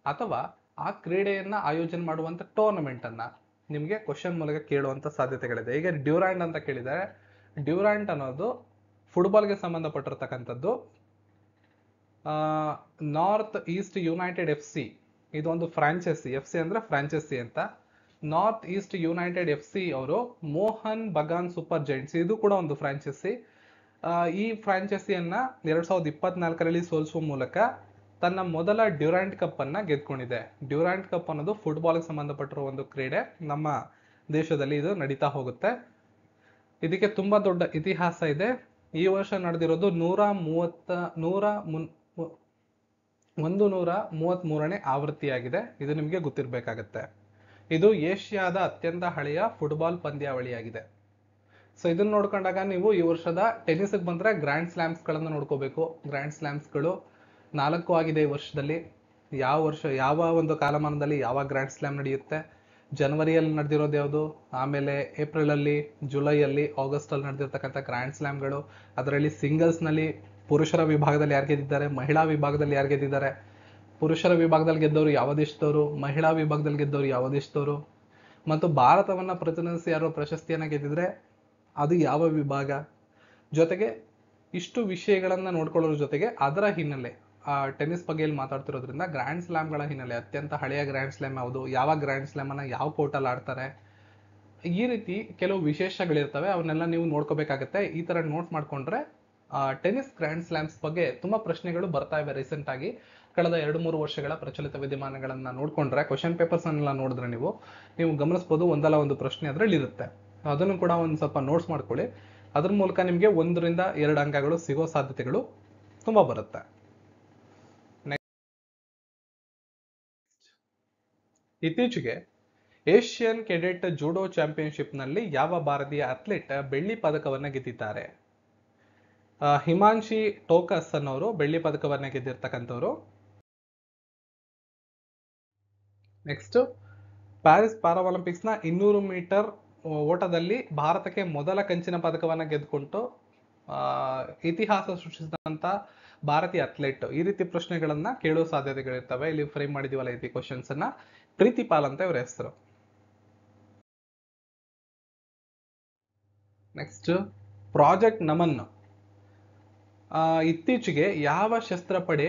ಅಥವಾ ಆ ಕ್ರೀಡೆಯನ್ನ ಆಯೋಜನೆ ಮಾಡುವಂತ ಟೂರ್ನಮೆಂಟ್ ಅನ್ನ ನಿಮ್ಗೆ ಕ್ವಶನ್ ಮೂಲಕ ಕೇಳುವಂತ ಸಾಧ್ಯತೆಗಳಿದೆ. ಈಗ ಡ್ಯೂರಾಂಡ್ ಅಂತ ಕೇಳಿದರೆ, ಡ್ಯೂರಾಂಡ್ ಅನ್ನೋದು ಫುಟ್ಬಾಲ್ಗೆ ಸಂಬಂಧಪಟ್ಟಿರ್ತಕ್ಕಂಥದ್ದು. ನಾರ್ತ್ ಈಸ್ಟ್ ಯುನೈಟೆಡ್ FC ಇದೊಂದು ಫ್ರಾಂಚೈಸಿ. FC ಅಂದ್ರೆ ಫ್ರಾಂಚೈಸಿ ಅಂತ. ನಾರ್ತ್ ಈಸ್ಟ್ ಯುನೈಟೆಡ್ FC ಅವರು ಮೋಹನ್ ಬಗಾನ್ ಸೂಪರ್ ಜೈಂಟ್ಸ್, ಇದು ಕೂಡ ಒಂದು ಫ್ರಾಂಚೈಸಿ. ಈ ಫ್ರಾಂಚೈಸಿಯನ್ನ 2024ರಲ್ಲಿ ಸೋಲಿಸುವ ಮೂಲಕ ತನ್ನ ಮೊದಲ ಡ್ಯೂರಾಂಡ್ ಕಪ್ ಅನ್ನ ಗೆದ್ಕೊಂಡಿದೆ. ಡ್ಯೂರಾಂಡ್ ಕಪ್ ಅನ್ನೋದು ಫುಟ್ಬಾಲ್ಗೆ ಸಂಬಂಧಪಟ್ಟಿರುವ ಒಂದು ಕ್ರೀಡೆ. ನಮ್ಮ ದೇಶದಲ್ಲಿ ಇದು ನಡೀತಾ ಹೋಗುತ್ತೆ. ಇದಕ್ಕೆ ತುಂಬಾ ದೊಡ್ಡ ಇತಿಹಾಸ ಇದೆ. ಈ ವರ್ಷ ನಡೆದಿರೋದು 133ನೇ ಆವೃತ್ತಿಯಾಗಿದೆ. ಇದು ನಿಮಗೆ ಗೊತ್ತಿರಬೇಕಾಗತ್ತೆ. ಇದು ಏಷ್ಯಾದ ಅತ್ಯಂತ ಹಳೆಯ ಫುಟ್ಬಾಲ್ ಪಂದ್ಯಾವಳಿಯಾಗಿದೆ. ಸೊ ಇದನ್ನ ನೋಡ್ಕೊಂಡಾಗ ನೀವು ಈ ವರ್ಷದ ಟೆನ್ನಿಸ್ಗೆ ಬಂದ್ರೆ ಗ್ರ್ಯಾಂಡ್ ಸ್ಲಾಮ್ಸ್ ಗಳನ್ನ ನೋಡ್ಕೋಬೇಕು. ಗ್ರ್ಯಾಂಡ್ ಸ್ಲಾಮ್ಸ್ ಗಳು 4 ಆಗಿದೆ ಈ ವರ್ಷದಲ್ಲಿ. ಯಾವ ಒಂದು ಕಾಲಮಾನದಲ್ಲಿ ಯಾವ ಗ್ರ್ಯಾಂಡ್ ಸ್ಲಾಮ್ ನಡೆಯುತ್ತೆ, ಜನವರಿಯಲ್ಲಿ ನಡೆದಿರೋದು ಯಾವುದು, ಆಮೇಲೆ ಏಪ್ರಿಲ್ ಅಲ್ಲಿ, ಜುಲೈಯಲ್ಲಿ, ಆಗಸ್ಟ್ ಅಲ್ಲಿ ನಡೆದಿರ್ತಕ್ಕಂಥ ಗ್ರ್ಯಾಂಡ್ ಸ್ಲಾಮ್ಗಳು. ಅದರಲ್ಲಿ ಸಿಂಗಲ್ಸ್ ನಲ್ಲಿ ಪುರುಷರ ವಿಭಾಗದಲ್ಲಿ ಯಾರು ಗೆದ್ದಿದ್ದಾರೆ, ಮಹಿಳಾ ವಿಭಾಗದಲ್ಲಿ ಯಾರು ಗೆದ್ದಿದ್ದಾರೆ, ಪುರುಷರ ವಿಭಾಗದಲ್ಲಿ ಗೆದ್ದವರು ಯಾವ ದೇಶದವರು, ಮಹಿಳಾ ವಿಭಾಗದಲ್ಲಿ ಗೆದ್ದವರು ಯಾವ ದೇಶದವರು, ಮತ್ತು ಭಾರತವನ್ನ ಪ್ರತಿನಿಧಿಸಿ ಯಾರು ಪ್ರಶಸ್ತಿಯನ್ನ ಗೆದ್ದಿದ್ರೆ ಅದು ಯಾವ ವಿಭಾಗ. ಜೊತೆಗೆ ಇಷ್ಟು ವಿಷಯಗಳನ್ನ ನೋಡ್ಕೊಳ್ಳೋದ್ರ ಜೊತೆಗೆ ಅದರ ಹಿನ್ನೆಲೆ ಟೆನ್ನಿಸ್ ಬಗ್ಗೆ ಇಲ್ಲಿ ಮಾತಾಡ್ತಿರೋದ್ರಿಂದ ಗ್ರ್ಯಾಂಡ್ ಸ್ಲಾಮ್ಗಳ ಹಿನ್ನೆಲೆ, ಅತ್ಯಂತ ಹಳೆಯ ಗ್ರ್ಯಾಂಡ್ ಸ್ಲಾಮ್ ಯಾವುದು, ಯಾವ ಗ್ರ್ಯಾಂಡ್ ಸ್ಲಾಮ್ ಅನ್ನ ಯಾವ ಕೋರ್ಟಲ್ಲಿ ಆಡ್ತಾರೆ, ಈ ರೀತಿ ಕೆಲವು ವಿಶೇಷಗಳಿರ್ತವೆ. ಅವನ್ನೆಲ್ಲ ನೀವು ನೋಡ್ಕೋಬೇಕಾಗತ್ತೆ. ಈ ತರ ನೋಟ್ ಮಾಡ್ಕೊಂಡ್ರೆ ಟೆನ್ನಿಸ್ ಗ್ರ್ಯಾಂಡ್ ಸ್ಲಾಮ್ಸ್ ಬಗ್ಗೆ ತುಂಬಾ ಪ್ರಶ್ನೆಗಳು ಬರ್ತಾ ಇವೆ ರೀಸೆಂಟ್ ಆಗಿ. ಕಳೆದ 2-3 ವರ್ಷಗಳ ಪ್ರಚಲಿತ ವಿದ್ಯಮಾನಗಳನ್ನ ನೋಡ್ಕೊಂಡ್ರೆ, ಕ್ವಶನ್ ಪೇಪರ್ಸ್ ಅನ್ನೆಲ್ಲ ನೋಡಿದ್ರೆ ನೀವು ಗಮನಿಸಬಹುದು, ಒಂದಲ್ಲ ಒಂದು ಪ್ರಶ್ನೆ ಅದ್ರಲ್ಲಿ ಇರುತ್ತೆ. ಅದನ್ನು ಕೂಡ ಒಂದು ಸ್ವಲ್ಪ ನೋಟ್ಸ್ ಮಾಡ್ಕೊಳ್ಳಿ. ಅದ್ರ ಮೂಲಕ ನಿಮ್ಗೆ 1ರಿಂದ 2 ಅಂಕಗಳು ಸಿಗೋ ಸಾಧ್ಯತೆಗಳು ತುಂಬಾ ಬರುತ್ತೆ. ಇತ್ತೀಚೆಗೆ ಏಷ್ಯನ್ ಕೆಡೆಟ್ ಜೂಡೋ ಚಾಂಪಿಯನ್ಶಿಪ್ ನಲ್ಲಿ ಯಾವ ಭಾರತೀಯ ಅಥ್ಲೀಟ್ ಬೆಳ್ಳಿ ಪದಕವನ್ನ ಗೆದ್ದಿದ್ದಾರೆ? ಹಿಮಾನ್ಶಿ ಟೋಕಸ್ ಅನ್ನೋರು ಬೆಳ್ಳಿ ಪದಕವನ್ನ ಗೆದ್ದಿರ್ತಕ್ಕಂಥವ್ರು. ನೆಕ್ಸ್ಟ್, ಪ್ಯಾರಿಸ್ ಪ್ಯಾರಾಒಲಿಂಪಿಕ್ಸ್ ನ 200 ಮೀಟರ್ ಓಟದಲ್ಲಿ ಭಾರತಕ್ಕೆ ಮೊದಲ ಕಂಚಿನ ಪದಕವನ್ನ ಗೆದ್ದುಕೊಂಡು ಇತಿಹಾಸ ಸೃಷ್ಟಿಸಿದಂತ ಭಾರತೀಯ ಅಥ್ಲೆಟ್. ಈ ರೀತಿ ಪ್ರಶ್ನೆಗಳನ್ನ ಕೇಳೋ ಸಾಧ್ಯತೆಗಳಿರ್ತವೆ. ಇಲ್ಲಿ ಫ್ರೇಮ್ ಮಾಡಿದೀವಲ್ಲ ಈ ಕ್ವಶನ್ಸ್ ಅನ್ನ. ಪ್ರೀತಿ ಪಾಲ್ ಅಂತ ಇವರ ಹೆಸರು. ನೆಕ್ಸ್ಟ್, ಪ್ರಾಜೆಕ್ಟ್ ನಮನ್ ಇತ್ತೀಚೆಗೆ ಯಾವ ಶಸ್ತ್ರಪಡೆ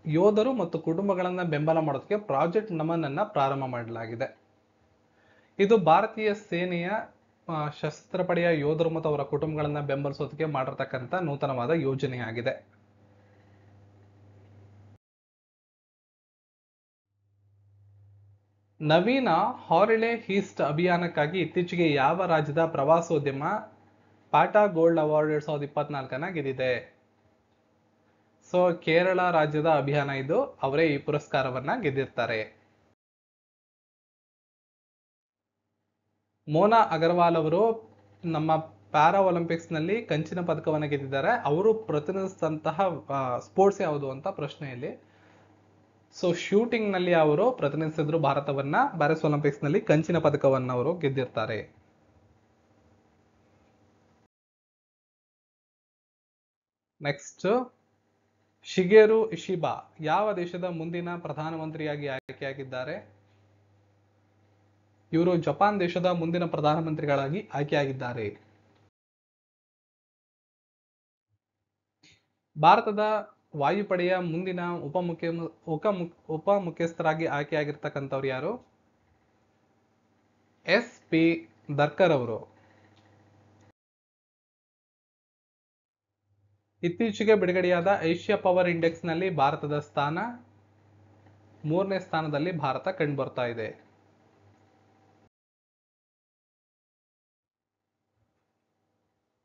ಯೋಧರು ಮತ್ತು ಕುಟುಂಬಗಳನ್ನ ಬೆಂಬಲ ಮಾಡೋದಕ್ಕೆ ಪ್ರಾಜೆಕ್ಟ್ ನಮನ್ ಅನ್ನ ಪ್ರಾರಂಭ ಮಾಡಲಾಗಿದೆ? ಇದು ಭಾರತೀಯ ಸೇನೆಯ ಶಸ್ತ್ರಪಡೆಯ ಯೋಧರು ಮತ್ತು ಅವರ ಕುಟುಂಬಗಳನ್ನ ಬೆಂಬಲಿಸೋದಕ್ಕೆ ಮಾಡಿರ್ತಕ್ಕಂಥ ನೂತನವಾದ ಯೋಜನೆಯಾಗಿದೆ. ನವೀನ ಹಾರಿಳೆ ಈಸ್ಟ್ ಅಭಿಯಾನಕ್ಕಾಗಿ ಇತ್ತೀಚೆಗೆ ಯಾವ ರಾಜ್ಯದ ಪ್ರವಾಸೋದ್ಯಮ ಪಾಟಾ ಗೋಲ್ಡ್ ಅವಾರ್ಡ್ 2024 ಗೆದ್ದಿದೆ? ಸೊ ಕೇರಳ ರಾಜ್ಯದ ಅಭಿಯಾನ ಇದು. ಅವರೇ ಈ ಪುರಸ್ಕಾರವನ್ನ ಗೆದ್ದಿರ್ತಾರೆ. ಮೋನಾ ಅಗರ್ವಾಲ್ ಅವರು ನಮ್ಮ ಪ್ಯಾರಾ ಒಲಿಂಪಿಕ್ಸ್ ನಲ್ಲಿ ಕಂಚಿನ ಪದಕವನ್ನ ಗೆದ್ದಿದ್ದಾರೆ. ಅವರು ಪ್ರತಿನಿಧಿಸಿದಂತಹ ಸ್ಪೋರ್ಟ್ಸ್ ಯಾವುದು ಅಂತ ಪ್ರಶ್ನೆಯಲ್ಲಿ. ಸೊ ಶೂಟಿಂಗ್ ನಲ್ಲಿ ಅವರು ಪ್ರತಿನಿಧಿಸಿದ್ರು ಭಾರತವನ್ನ. ಪ್ಯಾರಿಸ್ ಒಲಿಂಪಿಕ್ಸ್ ನಲ್ಲಿ ಕಂಚಿನ ಪದಕವನ್ನ ಅವರು ಗೆದ್ದಿರ್ತಾರೆ. ನೆಕ್ಸ್ಟ್, ಶಿಗೆರು ಇಶಿಬಾ ಯಾವ ದೇಶದ ಮುಂದಿನ ಪ್ರಧಾನಮಂತ್ರಿಯಾಗಿ ಆಯ್ಕೆಯಾಗಿದ್ದಾರೆ? ಇವರು ಜಪಾನ್ ದೇಶದ ಮುಂದಿನ ಪ್ರಧಾನಮಂತ್ರಿಗಳಾಗಿ ಆಯ್ಕೆಯಾಗಿದ್ದಾರೆ. ಭಾರತದ ವಾಯುಪಡೆಯ ಮುಂದಿನ ಉಪ ಮುಖ್ಯಸ್ಥರಾಗಿ ಆಯ್ಕೆಯಾಗಿರ್ತಕ್ಕಂಥವ್ರು ಯಾರು? SP ಧರ್ಕರ್ ಅವರು. ಇತ್ತೀಚೆಗೆ ಬಿಡುಗಡೆಯಾದ ಏಷ್ಯಾ ಪವರ್ ಇಂಡೆಕ್ಸ್ ನಲ್ಲಿ ಭಾರತದ ಸ್ಥಾನ 3ನೇ ಸ್ಥಾನದಲ್ಲಿ ಭಾರತ ಕಂಡು ಬರ್ತಾ ಇದೆ.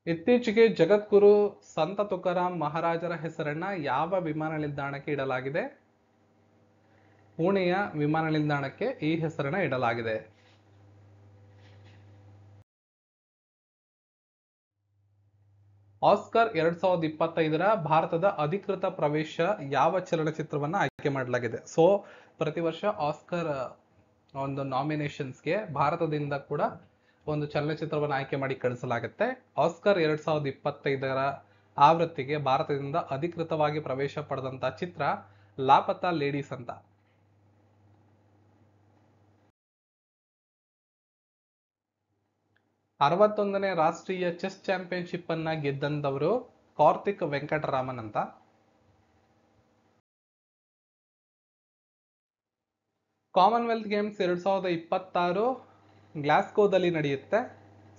ಇತ್ತೀಚೆಗೆ ಜಗದ್ಗುರು ಸಂತ ತುಕಾರಾಮ್ ಮಹಾರಾಜರ ಹೆಸರನ್ನ ಯಾವ ವಿಮಾನ ನಿಲ್ದಾಣಕ್ಕೆ ಇಡಲಾಗಿದೆ? ಪುಣೆಯ ವಿಮಾನ ನಿಲ್ದಾಣಕ್ಕೆ ಈ ಹೆಸರನ್ನ ಇಡಲಾಗಿದೆ. ಆಸ್ಕರ್ 2025 ಭಾರತದ ಅಧಿಕೃತ ಪ್ರವೇಶ ಯಾವ ಚಲನಚಿತ್ರವನ್ನ ಆಯ್ಕೆ ಮಾಡಲಾಗಿದೆ? ಸೊ ಪ್ರತಿ ವರ್ಷ ಆಸ್ಕರ್ ಒಂದು ನಾಮಿನೇಷನ್ಸ್ಗೆ ಭಾರತದಿಂದ ಕೂಡ ಒಂದು ಚಲನಚಿತ್ರವನ್ನು ಆಯ್ಕೆ ಮಾಡಿ ಕಳಿಸಲಾಗುತ್ತೆ. ಆಸ್ಕರ್ 2025 ಆವೃತ್ತಿಗೆ ಭಾರತದಿಂದ ಅಧಿಕೃತವಾಗಿ ಪ್ರವೇಶ ಪಡೆದಂತ ಚಿತ್ರ ಲಾಪತಾ ಲೇಡೀಸ್ ಅಂತ. ನೇ ರಾಷ್ಟ್ರೀಯ ಚೆಸ್ ಚಾಂಪಿಯನ್ಶಿಪ್ ಅನ್ನ ಗೆದ್ದಂತವರು ಕಾರ್ತಿಕ್ ವೆಂಕಟರಾಮನ್ ಅಂತ. ಕಾಮನ್ವೆಲ್ತ್ ಗೇಮ್ಸ್ 2026 ಗ್ಲಾಸ್ಗೋದಲ್ಲಿ ನಡೆಯುತ್ತೆ.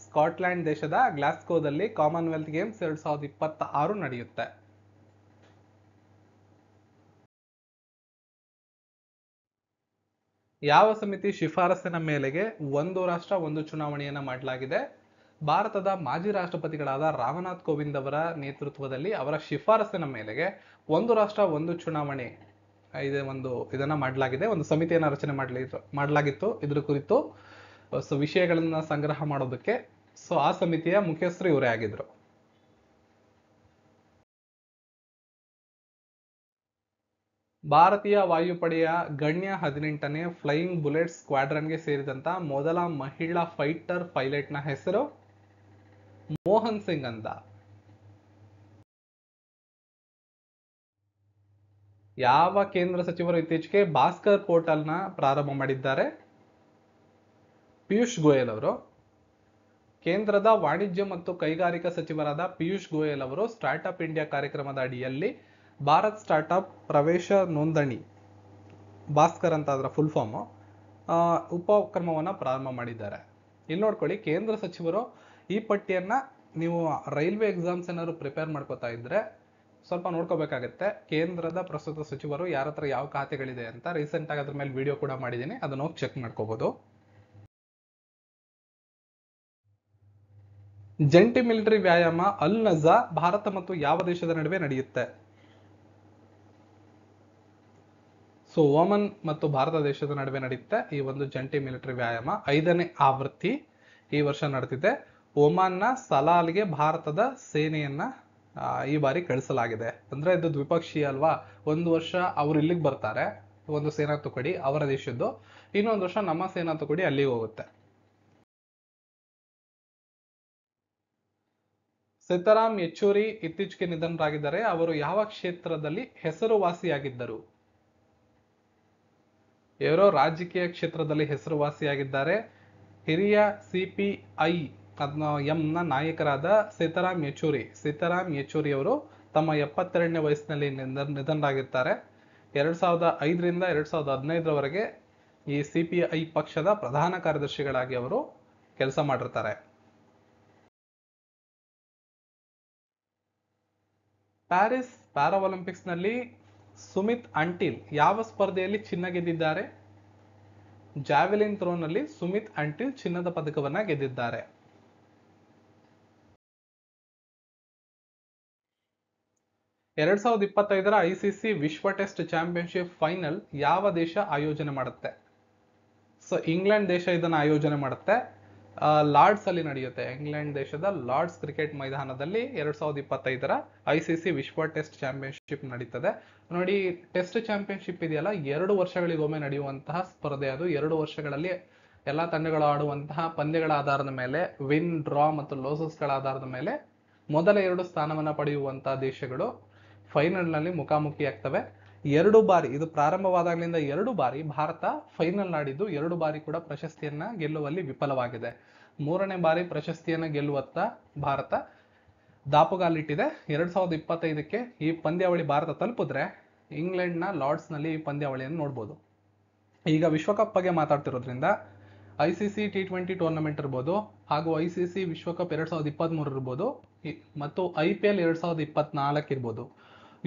ಸ್ಕಾಟ್ಲೆಂಡ್ ದೇಶದ ಗ್ಲಾಸ್ಗೋದಲ್ಲಿ ಕಾಮನ್ವೆಲ್ತ್ ಗೇಮ್ಸ್ 2026 ನಡೆಯುತ್ತೆ. ಯಾವ ಸಮಿತಿ ಶಿಫಾರಸಿನ ಮೇಲೆಗೆ ಒಂದು ರಾಷ್ಟ್ರ ಒಂದು ಚುನಾವಣೆಯನ್ನ ಮಾಡಲಾಗಿದೆ? ಭಾರತದ ಮಾಜಿ ರಾಷ್ಟ್ರಪತಿಗಳಾದ ರಾಮನಾಥ್ ಕೋವಿಂದ್ ಅವರ ನೇತೃತ್ವದಲ್ಲಿ ಅವರ ಶಿಫಾರಸಿನ ಮೇಲೆಗೆ ಒಂದು ರಾಷ್ಟ್ರ ಒಂದು ಚುನಾವಣೆ ಇದನ್ನ ಮಾಡಲಾಗಿದೆ. ಒಂದು ಸಮಿತಿಯನ್ನ ರಚನೆ ಮಾಡಲಾಗಿತ್ತು ಇದ್ರ ಕುರಿತು ವಿಷಯಗಳನ್ನ ಸಂಗ್ರಹ ಮಾಡೋದಕ್ಕೆ. ಸೊ ಆ ಸಮಿತಿಯ ಮುಖ್ಯಸ್ಥರು ಇವರೇ ಆಗಿದ್ರು. ಭಾರತೀಯ ವಾಯುಪಡೆಯ ಗಣ್ಯ 18ನೇ ಫ್ಲೈಯಿಂಗ್ ಬುಲೆಟ್ ಸ್ಕ್ವಾಡ್ರನ್ಗೆ ಸೇರಿದಂತ ಮೊದಲ ಮಹಿಳಾ ಫೈಟರ್ ಪೈಲಟ್ನ ಹೆಸರು ಮೋಹನ್ ಸಿಂಗ್ ಅಂತ. ಯಾವ ಕೇಂದ್ರ ಸಚಿವರು ಇತ್ತೀಚೆಗೆ ಭಾಸ್ಕರ್ ಪೋರ್ಟಲ್ನ ಪ್ರಾರಂಭ ಮಾಡಿದ್ದಾರೆ? ಪಿಯೂಷ್ ಗೋಯಲ್ ಅವರು. ಕೇಂದ್ರದ ವಾಣಿಜ್ಯ ಮತ್ತು ಕೈಗಾರಿಕಾ ಸಚಿವರಾದ ಪಿಯೂಷ್ ಗೋಯಲ್ ಅವರು ಸ್ಟಾರ್ಟ್ಅಪ್ ಇಂಡಿಯಾ ಕಾರ್ಯಕ್ರಮದ ಅಡಿಯಲ್ಲಿ ಭಾರತ್ ಸ್ಟಾರ್ಟ್ಅಪ್ ಪ್ರವೇಶ ನೋಂದಣಿ ಭಾಸ್ಕರ್ ಅಂತ ಅದರ ಫುಲ್ ಫಾರ್ಮ್ ಉಪಕ್ರಮವನ್ನು ಪ್ರಾರಂಭ ಮಾಡಿದ್ದಾರೆ. ಇಲ್ಲಿ ನೋಡ್ಕೊಳ್ಳಿ, ಕೇಂದ್ರ ಸಚಿವರು ಈ ಪಟ್ಟಿಯನ್ನ ನೀವು ರೈಲ್ವೆ ಎಕ್ಸಾಮ್ಸ್ ಏನಾದ್ರು ಪ್ರಿಪೇರ್ ಮಾಡ್ಕೋತಾ ಇದ್ರೆ ಸ್ವಲ್ಪ ನೋಡ್ಕೋಬೇಕಾಗತ್ತೆ. ಕೇಂದ್ರದ ಪ್ರಸ್ತುತ ಸಚಿವರು ಯಾರ ಹತ್ರ ಯಾವ ಖಾತೆಗಳಿದೆ ಅಂತ ರೀಸೆಂಟ್ ಆಗಿ ಅದ್ರ ಮೇಲೆ ವಿಡಿಯೋ ಕೂಡ ಮಾಡಿದ್ದೀನಿ, ಅದನ್ನ ಹೋಗಿ ಚೆಕ್ ಮಾಡ್ಕೋಬಹುದು. ಜಂಟಿ ಮಿಲಿಟರಿ ವ್ಯಾಯಾಮ ಅಲ್ ನಜಾ ಭಾರತ ಮತ್ತು ಯಾವ ದೇಶದ ನಡುವೆ ನಡೆಯುತ್ತೆ? ಸೊ ಓಮನ್ ಮತ್ತು ಭಾರತ ದೇಶದ ನಡುವೆ ನಡೆಯುತ್ತೆ ಈ ಒಂದು ಜಂಟಿ ಮಿಲಿಟರಿ ವ್ಯಾಯಾಮ. 5ನೇ ಆವೃತ್ತಿ ಈ ವರ್ಷ ನಡೆದಿದೆ. ಒಮಾನ್ನ ಸಲಾಲ್ಗೆ ಭಾರತದ ಸೇನೆಯನ್ನ ಈ ಬಾರಿ ಕಳಿಸಲಾಗಿದೆ. ಅಂದ್ರೆ ಇದು ದ್ವಿಪಕ್ಷೀಯ ಅಲ್ವಾ, ಒಂದು ವರ್ಷ ಅವರು ಇಲ್ಲಿಗೆ ಬರ್ತಾರೆ, ಒಂದು ಸೇನಾ ತುಕಡಿ ಅವರ ದೇಶದ್ದು, ಇನ್ನೊಂದು ವರ್ಷ ನಮ್ಮ ಸೇನಾ ತುಕಡಿ ಅಲ್ಲಿಗೆ ಹೋಗುತ್ತೆ. ಸೀತಾರಾಮ್ ಯೆಚೂರಿ ಇತ್ತೀಚೆಗೆ ನಿಧನರಾಗಿದ್ದಾರೆ. ಅವರು ಯಾವ ಕ್ಷೇತ್ರದಲ್ಲಿ ಹೆಸರುವಾಸಿಯಾಗಿದ್ದರು? ಇವರು ರಾಜಕೀಯ ಕ್ಷೇತ್ರದಲ್ಲಿ ಹೆಸರುವಾಸಿಯಾಗಿದ್ದಾರೆ. ಹಿರಿಯ ಸಿಪಿಐ ಎಂನ ನಾಯಕರಾದ ಸೀತಾರಾಮ್ ಯೆಚೂರಿ ಅವರು ತಮ್ಮ 72ನೇ ವಯಸ್ಸಿನಲ್ಲಿ ನಿಧನರಾಗಿರ್ತಾರೆ. 2005ರಿಂದ 2015ರವರೆಗೆ ಈ ಸಿಪಿಐ ಪಕ್ಷದ ಪ್ರಧಾನ ಕಾರ್ಯದರ್ಶಿಗಳಾಗಿ ಅವರು ಕೆಲಸ ಮಾಡಿರ್ತಾರೆ. ಪ್ಯಾರಿಸ್ ಪ್ಯಾರಾಒಲಿಂಪಿಕ್ಸ್ ನಲ್ಲಿ ಸುಮಿತ್ ಅಂಟಿಲ್ ಯಾವ ಸ್ಪರ್ಧೆಯಲ್ಲಿ ಚಿನ್ನ ಗೆದ್ದಿದ್ದಾರೆ? ಜಾವೆಲಿನ್ ಥ್ರೋ ನಲ್ಲಿ ಸುಮಿತ್ ಅಂಟಿಲ್ ಚಿನ್ನದ ಪದಕವನ್ನ ಗೆದ್ದಿದ್ದಾರೆ. ಎರಡ್ 2025ರ ICC ವಿಶ್ವ ಟೆಸ್ಟ್ ಚಾಂಪಿಯನ್ಶಿಪ್ ಫೈನಲ್ ಯಾವ ದೇಶ ಆಯೋಜನೆ ಮಾಡುತ್ತೆ? ಸೊ ಇಂಗ್ಲೆಂಡ್ ದೇಶ ಇದನ್ನ ಆಯೋಜನೆ ಮಾಡುತ್ತೆ. ಲಾರ್ಡ್ಸ್ ಅಲ್ಲಿ ನಡೆಯುತ್ತೆ. ಇಂಗ್ಲೆಂಡ್ ದೇಶದ ಲಾರ್ಡ್ಸ್ ಕ್ರಿಕೆಟ್ ಮೈದಾನದಲ್ಲಿ 2025ರ ICC ವಿಶ್ವ ಟೆಸ್ಟ್ ಚಾಂಪಿಯನ್ಶಿಪ್ ನಡೀತದೆ. ನೋಡಿ, ಟೆಸ್ಟ್ ಚಾಂಪಿಯನ್ಶಿಪ್ ಇದೆಯಲ್ಲ, 2 ವರ್ಷಗಳಿಗೊಮ್ಮೆ ನಡೆಯುವಂತಹ ಸ್ಪರ್ಧೆ. ಅದು 2 ವರ್ಷಗಳಲ್ಲಿ ಎಲ್ಲಾ ತಂಡಗಳು ಆಡುವಂತಹ ಪಂದ್ಯಗಳ ಆಧಾರದ ಮೇಲೆ, ವಿನ್, ಡ್ರಾ ಮತ್ತು ಲಾಸಸ್ಗಳ ಆಧಾರದ ಮೇಲೆ ಮೊದಲ 2 ಸ್ಥಾನವನ್ನ ಪಡೆಯುವಂತಹ ದೇಶಗಳು ಫೈನಲ್ ನಲ್ಲಿ ಮುಖಾಮುಖಿ ಆಗ್ತವೆ. 2 ಬಾರಿ ಇದು ಪ್ರಾರಂಭವಾದಾಗಲಿಂದ 2 ಬಾರಿ ಭಾರತ ಫೈನಲ್ ಆಡಿದ್ದು, 2 ಬಾರಿ ಕೂಡ ಪ್ರಶಸ್ತಿಯನ್ನ ಗೆಲ್ಲುವಲ್ಲಿ ವಿಫಲವಾಗಿದೆ. 3ನೇ ಬಾರಿ ಪ್ರಶಸ್ತಿಯನ್ನ ಗೆಲ್ಲುವತ್ತ ಭಾರತ ದಾಪುಗಾಲಿಟ್ಟಿದೆ. 2025ಕ್ಕೆ ಈ ಪಂದ್ಯಾವಳಿ ಭಾರತ ತಲುಪಿದ್ರೆ ಇಂಗ್ಲೆಂಡ್ನ ಲಾರ್ಡ್ಸ್ ನಲ್ಲಿ ಈ ಪಂದ್ಯಾವಳಿಯನ್ನು ನೋಡ್ಬೋದು. ಈಗ ವಿಶ್ವಕಪ್ ಬಗ್ಗೆ ಮಾತಾಡ್ತಿರೋದ್ರಿಂದ ICC T20 ಟೂರ್ನಮೆಂಟ್ ಇರ್ಬೋದು, ಹಾಗೂ ICC ವಿಶ್ವಕಪ್ 2023 ಇರ್ಬೋದು, ಮತ್ತು IPL 2024 ಇರ್ಬೋದು.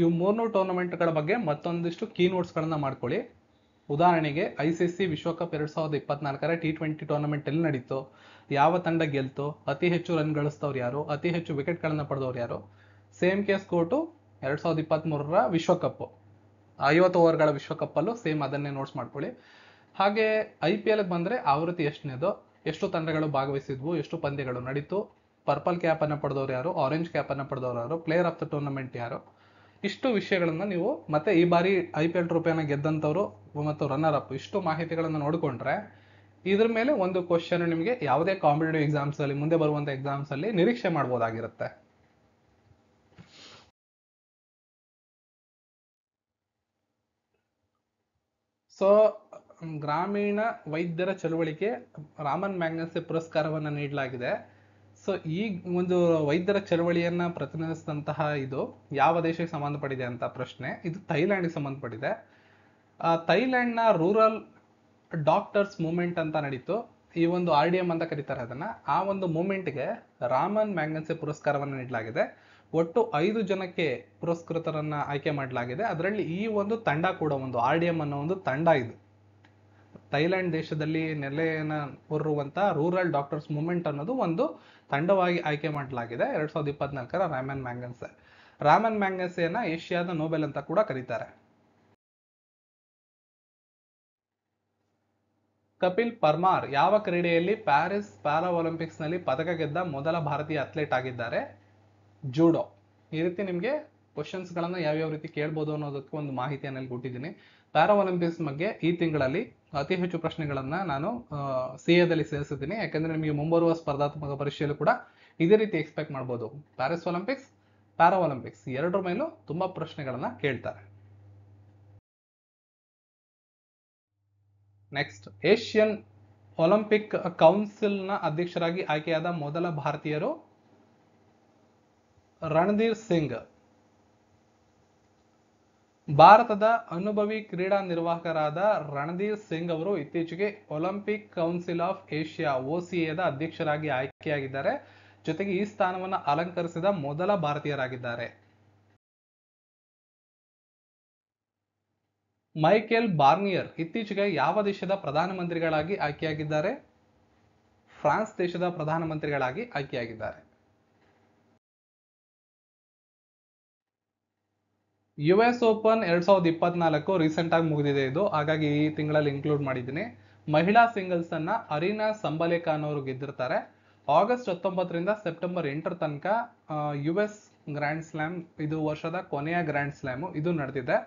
ಇವು 3 ಟೂರ್ನಮೆಂಟ್ಗಳ ಬಗ್ಗೆ ಮತ್ತೊಂದಿಷ್ಟು ಕೀ ನೋಟ್ಸ್ ಗಳನ್ನ ಮಾಡ್ಕೊಳ್ಳಿ. ಉದಾಹರಣೆಗೆ ICC ವಿಶ್ವಕಪ್ 2024ರ T20 ಟೂರ್ನಮೆಂಟ್ ಎಲ್ಲಿ ನಡೀತು, ಯಾವ ತಂಡ ಗೆಲ್ತು, ಅತಿ ಹೆಚ್ಚು ರನ್ ಗಳಿಸ್ತವ್ರು ಯಾರು, ಅತಿ ಹೆಚ್ಚು ವಿಕೆಟ್ ಗಳನ್ನ ಪಡೆದವ್ರು ಯಾರು. ಸೇಮ್ ಕೇಸ್ ಕೋಟು 2023ರ ವಿಶ್ವಕಪ್ 50 ಓವರ್ಗಳ ವಿಶ್ವಕಪ್ ಅಲ್ಲೂ ಸೇಮ್ ಅದನ್ನೇ ನೋಟ್ಸ್ ಮಾಡ್ಕೊಳ್ಳಿ. ಹಾಗೆ IPL ಬಂದ್ರೆ ಆವೃತ್ತಿ ಎಷ್ಟನೇದು, ಎಷ್ಟು ತಂಡಗಳು ಭಾಗವಹಿಸಿದ್ವು, ಎಷ್ಟು ಪಂದ್ಯಗಳು ನಡೀತು, ಪರ್ಪಲ್ ಕ್ಯಾಪ್ ಅನ್ನ ಪಡೆದವ್ರು ಯಾರು, ಆರೆಂಜ್ ಕ್ಯಾಪ್ ಅನ್ನ ಪಡೆದವ್ರು ಯಾರು, ಪ್ಲೇಯರ್ ಆಫ್ ದ ಟೂರ್ನಮೆಂಟ್ ಯಾರು, ಇಷ್ಟು ವಿಷಯಗಳನ್ನ ನೀವು, ಮತ್ತೆ ಈ ಬಾರಿ IPL ಟ್ರೋಫಿಯನ್ನ ಗೆದ್ದಂತವ್ರು ಮತ್ತು ರನ್ನರ್ ಅಪ್, ಇಷ್ಟು ಮಾಹಿತಿಗಳನ್ನ ನೋಡಿಕೊಂಡ್ರೆ ಇದ್ರ ಮೇಲೆ ಒಂದು ಕ್ವಶನ್ ನಿಮಗೆ ಯಾವುದೇ ಕಾಂಪಿಟೇಟಿವ್ ಎಕ್ಸಾಮ್ಸ್ ಅಲ್ಲಿ, ಮುಂದೆ ಬರುವಂತ ಎಕ್ಸಾಮ್ಸ್ ಅಲ್ಲಿ ನಿರೀಕ್ಷೆ ಮಾಡಬಹುದಾಗಿರುತ್ತೆ. ಸೊ ಗ್ರಾಮೀಣ ವೈದ್ಯರ ಚಳುವಳಿಗೆ ರಾಮನ್ ಮ್ಯಾಗ್ಸೆಸೆ ಪುರಸ್ಕಾರವನ್ನ ನೀಡಲಾಗಿದೆ. ಸೊ ಈ ಒಂದು ವೈದ್ಯರ ಚಳವಳಿಯನ್ನ ಪ್ರತಿನಿಧಿಸಿದಂತಹ ಇದು ಯಾವ ದೇಶಕ್ಕೆ ಸಂಬಂಧಪಟ್ಟಿದೆ ಅಂತ ಪ್ರಶ್ನೆ. ಇದು ಥೈಲ್ಯಾಂಡ್ಗೆ ಸಂಬಂಧಪಟ್ಟಿದೆ. ಥೈಲ್ಯಾಂಡ್ ನ ರೂರಲ್ ಡಾಕ್ಟರ್ಸ್ ಮೂವ್ಮೆಂಟ್ ಅಂತ ನಡೀತು. ಈ ಒಂದು RDM ಅಂತ ಕರೀತಾರೆ ಅದನ್ನ. ಆ ಒಂದು ಮೂವ್ಮೆಂಟ್ಗೆ ರಾಮನ್ ಮ್ಯಾಗ್ಸೆಸೆ ಪುರಸ್ಕಾರವನ್ನು ನೀಡಲಾಗಿದೆ. ಒಟ್ಟು 5 ಜನಕ್ಕೆ ಪುರಸ್ಕೃತರನ್ನ ಆಯ್ಕೆ ಮಾಡಲಾಗಿದೆ. ಅದರಲ್ಲಿ ಈ ಒಂದು ತಂಡ ಕೂಡ ಒಂದು RDM ಅನ್ನೋ ಒಂದು ತಂಡ ಇದು. ಥೈಲ್ಯಾಂಡ್ ದೇಶದಲ್ಲಿ ನೆಲೆಯನ್ನ ಹೊರುವಂತಹ ರೂರಲ್ ಡಾಕ್ಟರ್ಸ್ ಮೂವ್ಮೆಂಟ್ ಅನ್ನೋದು ಒಂದು ತಂಡವಾಗಿ ಆಯ್ಕೆ ಮಾಡಲಾಗಿದೆ 2024ರ ರಾಮನ್ ಮ್ಯಾಗ್ಸೆಸೆಯನ್ನ ಏಷ್ಯಾದ ನೋಬೆಲ್ ಅಂತ ಕೂಡ ಕರೀತಾರೆ. ಕಪಿಲ್ ಪರ್ಮಾರ್ ಯಾವ ಕ್ರೀಡೆಯಲ್ಲಿ ಪ್ಯಾರಿಸ್ ಪ್ಯಾರಾಒಲಿಂಪಿಕ್ಸ್ ನಲ್ಲಿ ಪದಕ ಗೆದ್ದ ಮೊದಲ ಭಾರತೀಯ ಅಥ್ಲೇಟ್ ಆಗಿದ್ದಾರೆ? ಜೂಡೋ. ಈ ರೀತಿ ನಿಮ್ಗೆ ಕ್ವಶನ್ಸ್ಗಳನ್ನ ಯಾವ್ಯಾವ ರೀತಿ ಕೇಳ್ಬೋದು ಅನ್ನೋದಕ್ಕೆ ಒಂದು ಮಾಹಿತಿಯನ್ನು ಇಲ್ಲಿ ಕೊಟ್ಟಿದ್ದೀನಿ. ಪ್ಯಾರಾ ಒಲಿಂಪಿಕ್ಸ್ ಬಗ್ಗೆ ಈ ತಿಂಗಳಲ್ಲಿ ಅತಿ ಹೆಚ್ಚು ಪ್ರಶ್ನೆಗಳನ್ನ ನಾನು CA ಸೇರಿಸಿದ್ದೀನಿ. ಯಾಕಂದ್ರೆ ನಿಮಗೆ ಮುಂಬರುವ ಸ್ಪರ್ಧಾತ್ಮಕ ಪರೀಕ್ಷೆಯಲ್ಲೂ ಕೂಡ ಇದೇ ರೀತಿ ಎಕ್ಸ್ಪೆಕ್ಟ್ ಮಾಡ್ಬೋದು. ಪ್ಯಾರಿಸ್ ಒಲಿಂಪಿಕ್ಸ್, ಪ್ಯಾರಾ ಒಲಿಂಪಿಕ್ಸ್ ಎರಡರ ಮೇಲೂ ತುಂಬಾ ಪ್ರಶ್ನೆಗಳನ್ನ ಕೇಳ್ತಾರೆ. ನೆಕ್ಸ್ಟ್, ಏಷ್ಯನ್ ಒಲಿಂಪಿಕ್ ಕೌನ್ಸಿಲ್ನ ಅಧ್ಯಕ್ಷರಾಗಿ ಆಯ್ಕೆಯಾದ ಮೊದಲ ಭಾರತೀಯರು ರಣಧೀರ್ ಸಿಂಗ್. ಭಾರತದ ಅನುಭವಿ ಕ್ರೀಡಾ ನಿರ್ವಾಹಕರಾದ ರಣಧೀರ್ ಸಿಂಗ್ ಅವರು ಇತ್ತೀಚೆಗೆ ಒಲಿಂಪಿಕ್ ಕೌನ್ಸಿಲ್ ಆಫ್ ಏಷ್ಯಾ OCAದ ಅಧ್ಯಕ್ಷರಾಗಿ ಆಯ್ಕೆಯಾಗಿದ್ದಾರೆ. ಜೊತೆಗೆ ಈ ಸ್ಥಾನವನ್ನು ಅಲಂಕರಿಸಿದ ಮೊದಲ ಭಾರತೀಯರಾಗಿದ್ದಾರೆ. ಮೈಕೆಲ್ ಬಾರ್ನಿಯರ್ ಇತ್ತೀಚೆಗೆ ಯಾವ ದೇಶದ ಪ್ರಧಾನಮಂತ್ರಿಗಳಾಗಿ ಆಯ್ಕೆಯಾಗಿದ್ದಾರೆ? ಫ್ರಾನ್ಸ್ ದೇಶದ ಪ್ರಧಾನಮಂತ್ರಿಗಳಾಗಿ ಆಯ್ಕೆಯಾಗಿದ್ದಾರೆ. US ಓಪನ್ 2024 ರೀಸೆಂಟ್ ಆಗಿ ಮುಗಿದಿದೆ ಇದು, ಹಾಗಾಗಿ ಈ ತಿಂಗಳಲ್ಲಿ ಇನ್ಕ್ಲೂಡ್ ಮಾಡಿದ್ದೀನಿ. ಮಹಿಳಾ ಸಿಂಗಲ್ಸ್ ಅನ್ನ ಅರೀನಾ ಸಂಬಲೇಖ ಅನ್ನೋರು ಗೆದ್ದಿರ್ತಾರೆ. ಆಗಸ್ಟ್ 19ರಿಂದ ಸೆಪ್ಟೆಂಬರ್ 8 ತನಕ US ಗ್ರ್ಯಾಂಡ್ ಸ್ಲಾಮ್, ಇದು ವರ್ಷದ ಕೊನೆಯ ಗ್ರ್ಯಾಂಡ್ ಸ್ಲಾಮ್ ಇದು ನಡೆದಿದೆ.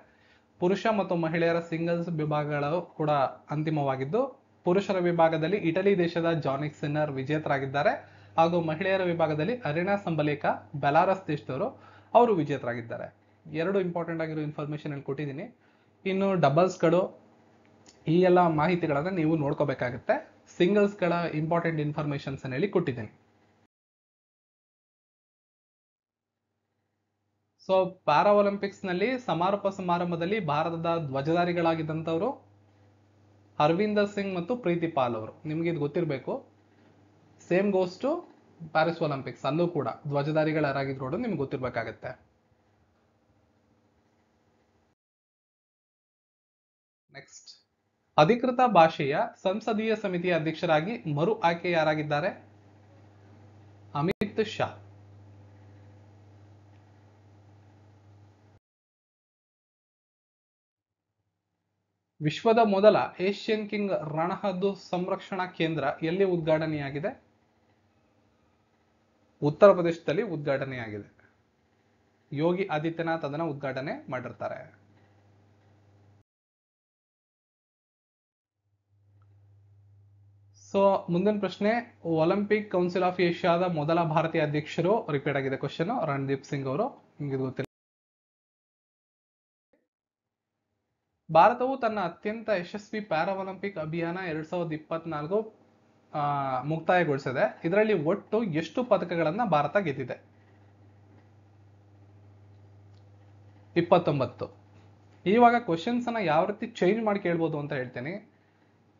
ಪುರುಷ ಮತ್ತು ಮಹಿಳೆಯರ ಸಿಂಗಲ್ಸ್ ವಿಭಾಗಗಳು ಕೂಡ ಅಂತಿಮವಾಗಿದ್ದು, ಪುರುಷರ ವಿಭಾಗದಲ್ಲಿ ಇಟಲಿ ದೇಶದ ಜಾನಿಕ್ ಸಿನ್ನರ್ ವಿಜೇತರಾಗಿದ್ದಾರೆ. ಹಾಗೂ ಮಹಿಳೆಯರ ವಿಭಾಗದಲ್ಲಿ ಅರೀನಾ ಸಂಬಲೇಖ ಬೆಲಾರಸ್ ದೇಶದವರು ಅವರು ವಿಜೇತರಾಗಿದ್ದಾರೆ. ಎರಡು ಇಂಪಾರ್ಟೆಂಟ್ ಆಗಿರೋ ಇನ್ಫಾರ್ಮೇಶನ್ ಅಲ್ಲಿ ಕೊಟ್ಟಿದ್ದೀನಿ. ಇನ್ನು ಡಬಲ್ಸ್ಗಳು ಈ ಎಲ್ಲ ಮಾಹಿತಿಗಳನ್ನ ನೀವು ನೋಡ್ಕೋಬೇಕಾಗುತ್ತೆ. ಸಿಂಗಲ್ಸ್ಗಳ ಇಂಪಾರ್ಟೆಂಟ್ ಇನ್ಫಾರ್ಮೇಶನ್ಸ್ ಹೇಳಿ ಕೊಟ್ಟಿದ್ದೀನಿ. ಸೊ ಪ್ಯಾರಾ ಒಲಿಂಪಿಕ್ಸ್ ನಲ್ಲಿ ಸಮಾರೋಪ ಸಮಾರಂಭದಲ್ಲಿ ಭಾರತದ ಧ್ವಜಧಾರಿಗಳಾಗಿದ್ದಂಥವ್ರು ಹರ್ವಿಂದರ್ ಸಿಂಗ್ ಮತ್ತು ಪ್ರೀತಿ ಪಾಲ್ ಅವರು. ನಿಮ್ಗೆ ಇದು ಗೊತ್ತಿರಬೇಕು. Same goes to Paris Olympics, ಅಲ್ಲೂ ಕೂಡ ಧ್ವಜಧಾರಿಗಳು ಯಾರಾಗಿದ್ರು ನಿಮ್ಗೆ ಗೊತ್ತಿರ್ಬೇಕಾಗತ್ತೆ. ನೆಕ್ಸ್ಟ್, ಅಧಿಕೃತ ಭಾಷೆಯ ಸಂಸದೀಯ ಸಮಿತಿಯ ಅಧ್ಯಕ್ಷರಾಗಿ ಮರು ಆಯ್ಕೆ ಯಾರಾಗಿದ್ದಾರೆ? ಅಮಿತ್ ಶಾ. ವಿಶ್ವದ ಮೊದಲ ಏಷ್ಯನ್ ಕಿಂಗ್ ರಣಹದ್ದು ಸಂರಕ್ಷಣಾ ಕೇಂದ್ರ ಎಲ್ಲಿ ಉದ್ಘಾಟನೆಯಾಗಿದೆ? ಉತ್ತರ ಪ್ರದೇಶದಲ್ಲಿ ಉದ್ಘಾಟನೆಯಾಗಿದೆ. ಯೋಗಿ ಆದಿತ್ಯನಾಥ್ ಅದನ್ನ ಉದ್ಘಾಟನೆ ಮಾಡಿರ್ತಾರೆ. ಸೊ ಮುಂದಿನ ಪ್ರಶ್ನೆ, ಒಲಿಂಪಿಕ್ ಕೌನ್ಸಿಲ್ ಆಫ್ ಏಷ್ಯಾದ ಮೊದಲ ಭಾರತೀಯ ಅಧ್ಯಕ್ಷರು ರಿಪೀಟ್ ಆಗಿದೆ ಕ್ವಶನ್, ರಣದೀಪ್ ಸಿಂಗ್ ಅವರು. ನಿಮ್ಗೆ ಗೊತ್ತಿಲ್ಲ. ಭಾರತವು ತನ್ನ ಅತ್ಯಂತ ಯಶಸ್ವಿ ಪ್ಯಾರಾ ಒಲಿಂಪಿಕ್ ಅಭಿಯಾನ 2024 ಮುಕ್ತಾಯಗೊಳಿಸಿದೆ. ಇದರಲ್ಲಿ ಒಟ್ಟು ಎಷ್ಟು ಪದಕಗಳನ್ನ ಭಾರತ ಗೆದ್ದಿದೆ? 29. ಇವಾಗ ಕ್ವಶನ್ಸ್ ಅನ್ನ ಯಾವ ರೀತಿ ಚೇಂಜ್ ಮಾಡಿ ಕೇಳ್ಬೋದು ಅಂತ ಹೇಳ್ತೀನಿ.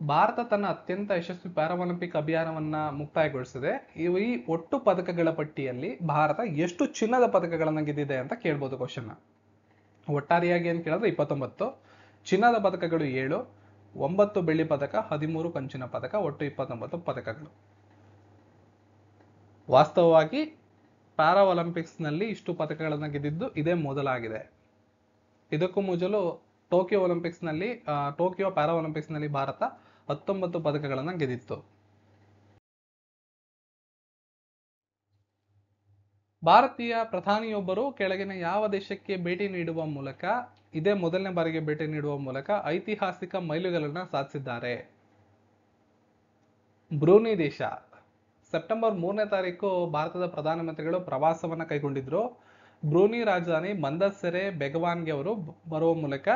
ಭಾರತ ತನ್ನ ಅತ್ಯಂತ ಯಶಸ್ವಿ ಪ್ಯಾರಾ ಒಲಿಂಪಿಕ್ ಅಭಿಯಾನವನ್ನ ಮುಕ್ತಾಯಗೊಳಿಸಿದೆ. ಈ ಒಟ್ಟು ಪದಕಗಳ ಪಟ್ಟಿಯಲ್ಲಿ ಭಾರತ ಎಷ್ಟು ಚಿನ್ನದ ಪದಕಗಳನ್ನ ಗೆದ್ದಿದೆ ಅಂತ ಕೇಳ್ಬೋದು ಕ್ವಶನ್. ಒಟ್ಟಾರೆಯಾಗಿ ಏನ್ ಕೇಳಿದ್ರೆ 29. ಚಿನ್ನದ ಪದಕಗಳು 7, 9 ಬೆಳ್ಳಿ ಪದಕ, 13 ಕಂಚಿನ ಪದಕ, ಒಟ್ಟು 29 ಪದಕಗಳು. ವಾಸ್ತವವಾಗಿ ಪ್ಯಾರಾ ಒಲಿಂಪಿಕ್ಸ್ ನಲ್ಲಿ ಇಷ್ಟು ಪದಕಗಳನ್ನ ಗೆದ್ದಿದ್ದು ಇದೇ ಮೊದಲಾಗಿದೆ. ಇದಕ್ಕೂ ಮೊದಲು ಟೋಕಿಯೋ ಪ್ಯಾರಾ ಒಲಿಂಪಿಕ್ಸ್ ನಲ್ಲಿ ಭಾರತ 19 ಪದಕಗಳನ್ನ ಗೆದ್ದಿತ್ತು. ಭಾರತೀಯ ಪ್ರಧಾನಿಯೊಬ್ಬರು ಕೆಳಗಿನ ಯಾವ ದೇಶಕ್ಕೆ ಭೇಟಿ ನೀಡುವ ಮೂಲಕ, ಇದೇ ಮೊದಲನೇ ಬಾರಿಗೆ ಭೇಟಿ ನೀಡುವ ಮೂಲಕ ಐತಿಹಾಸಿಕ ಮೈಲುಗಲ್ಲನ್ನ ಸಾಧಿಸಿದ್ದಾರೆ? ಬ್ರೂನಿ ದೇಶ. ಸೆಪ್ಟೆಂಬರ್ 3ನೇ ತಾರೀಕು ಭಾರತದ ಪ್ರಧಾನಮಂತ್ರಿಗಳು ಪ್ರವಾಸವನ್ನ ಕೈಗೊಂಡಿದ್ರು. ಬ್ರೂನಿ ರಾಜಧಾನಿ ಮಂದಸೆರೆ ಬೆಗವಾನ್ಗೆ ಅವರು ಬರುವ ಮೂಲಕ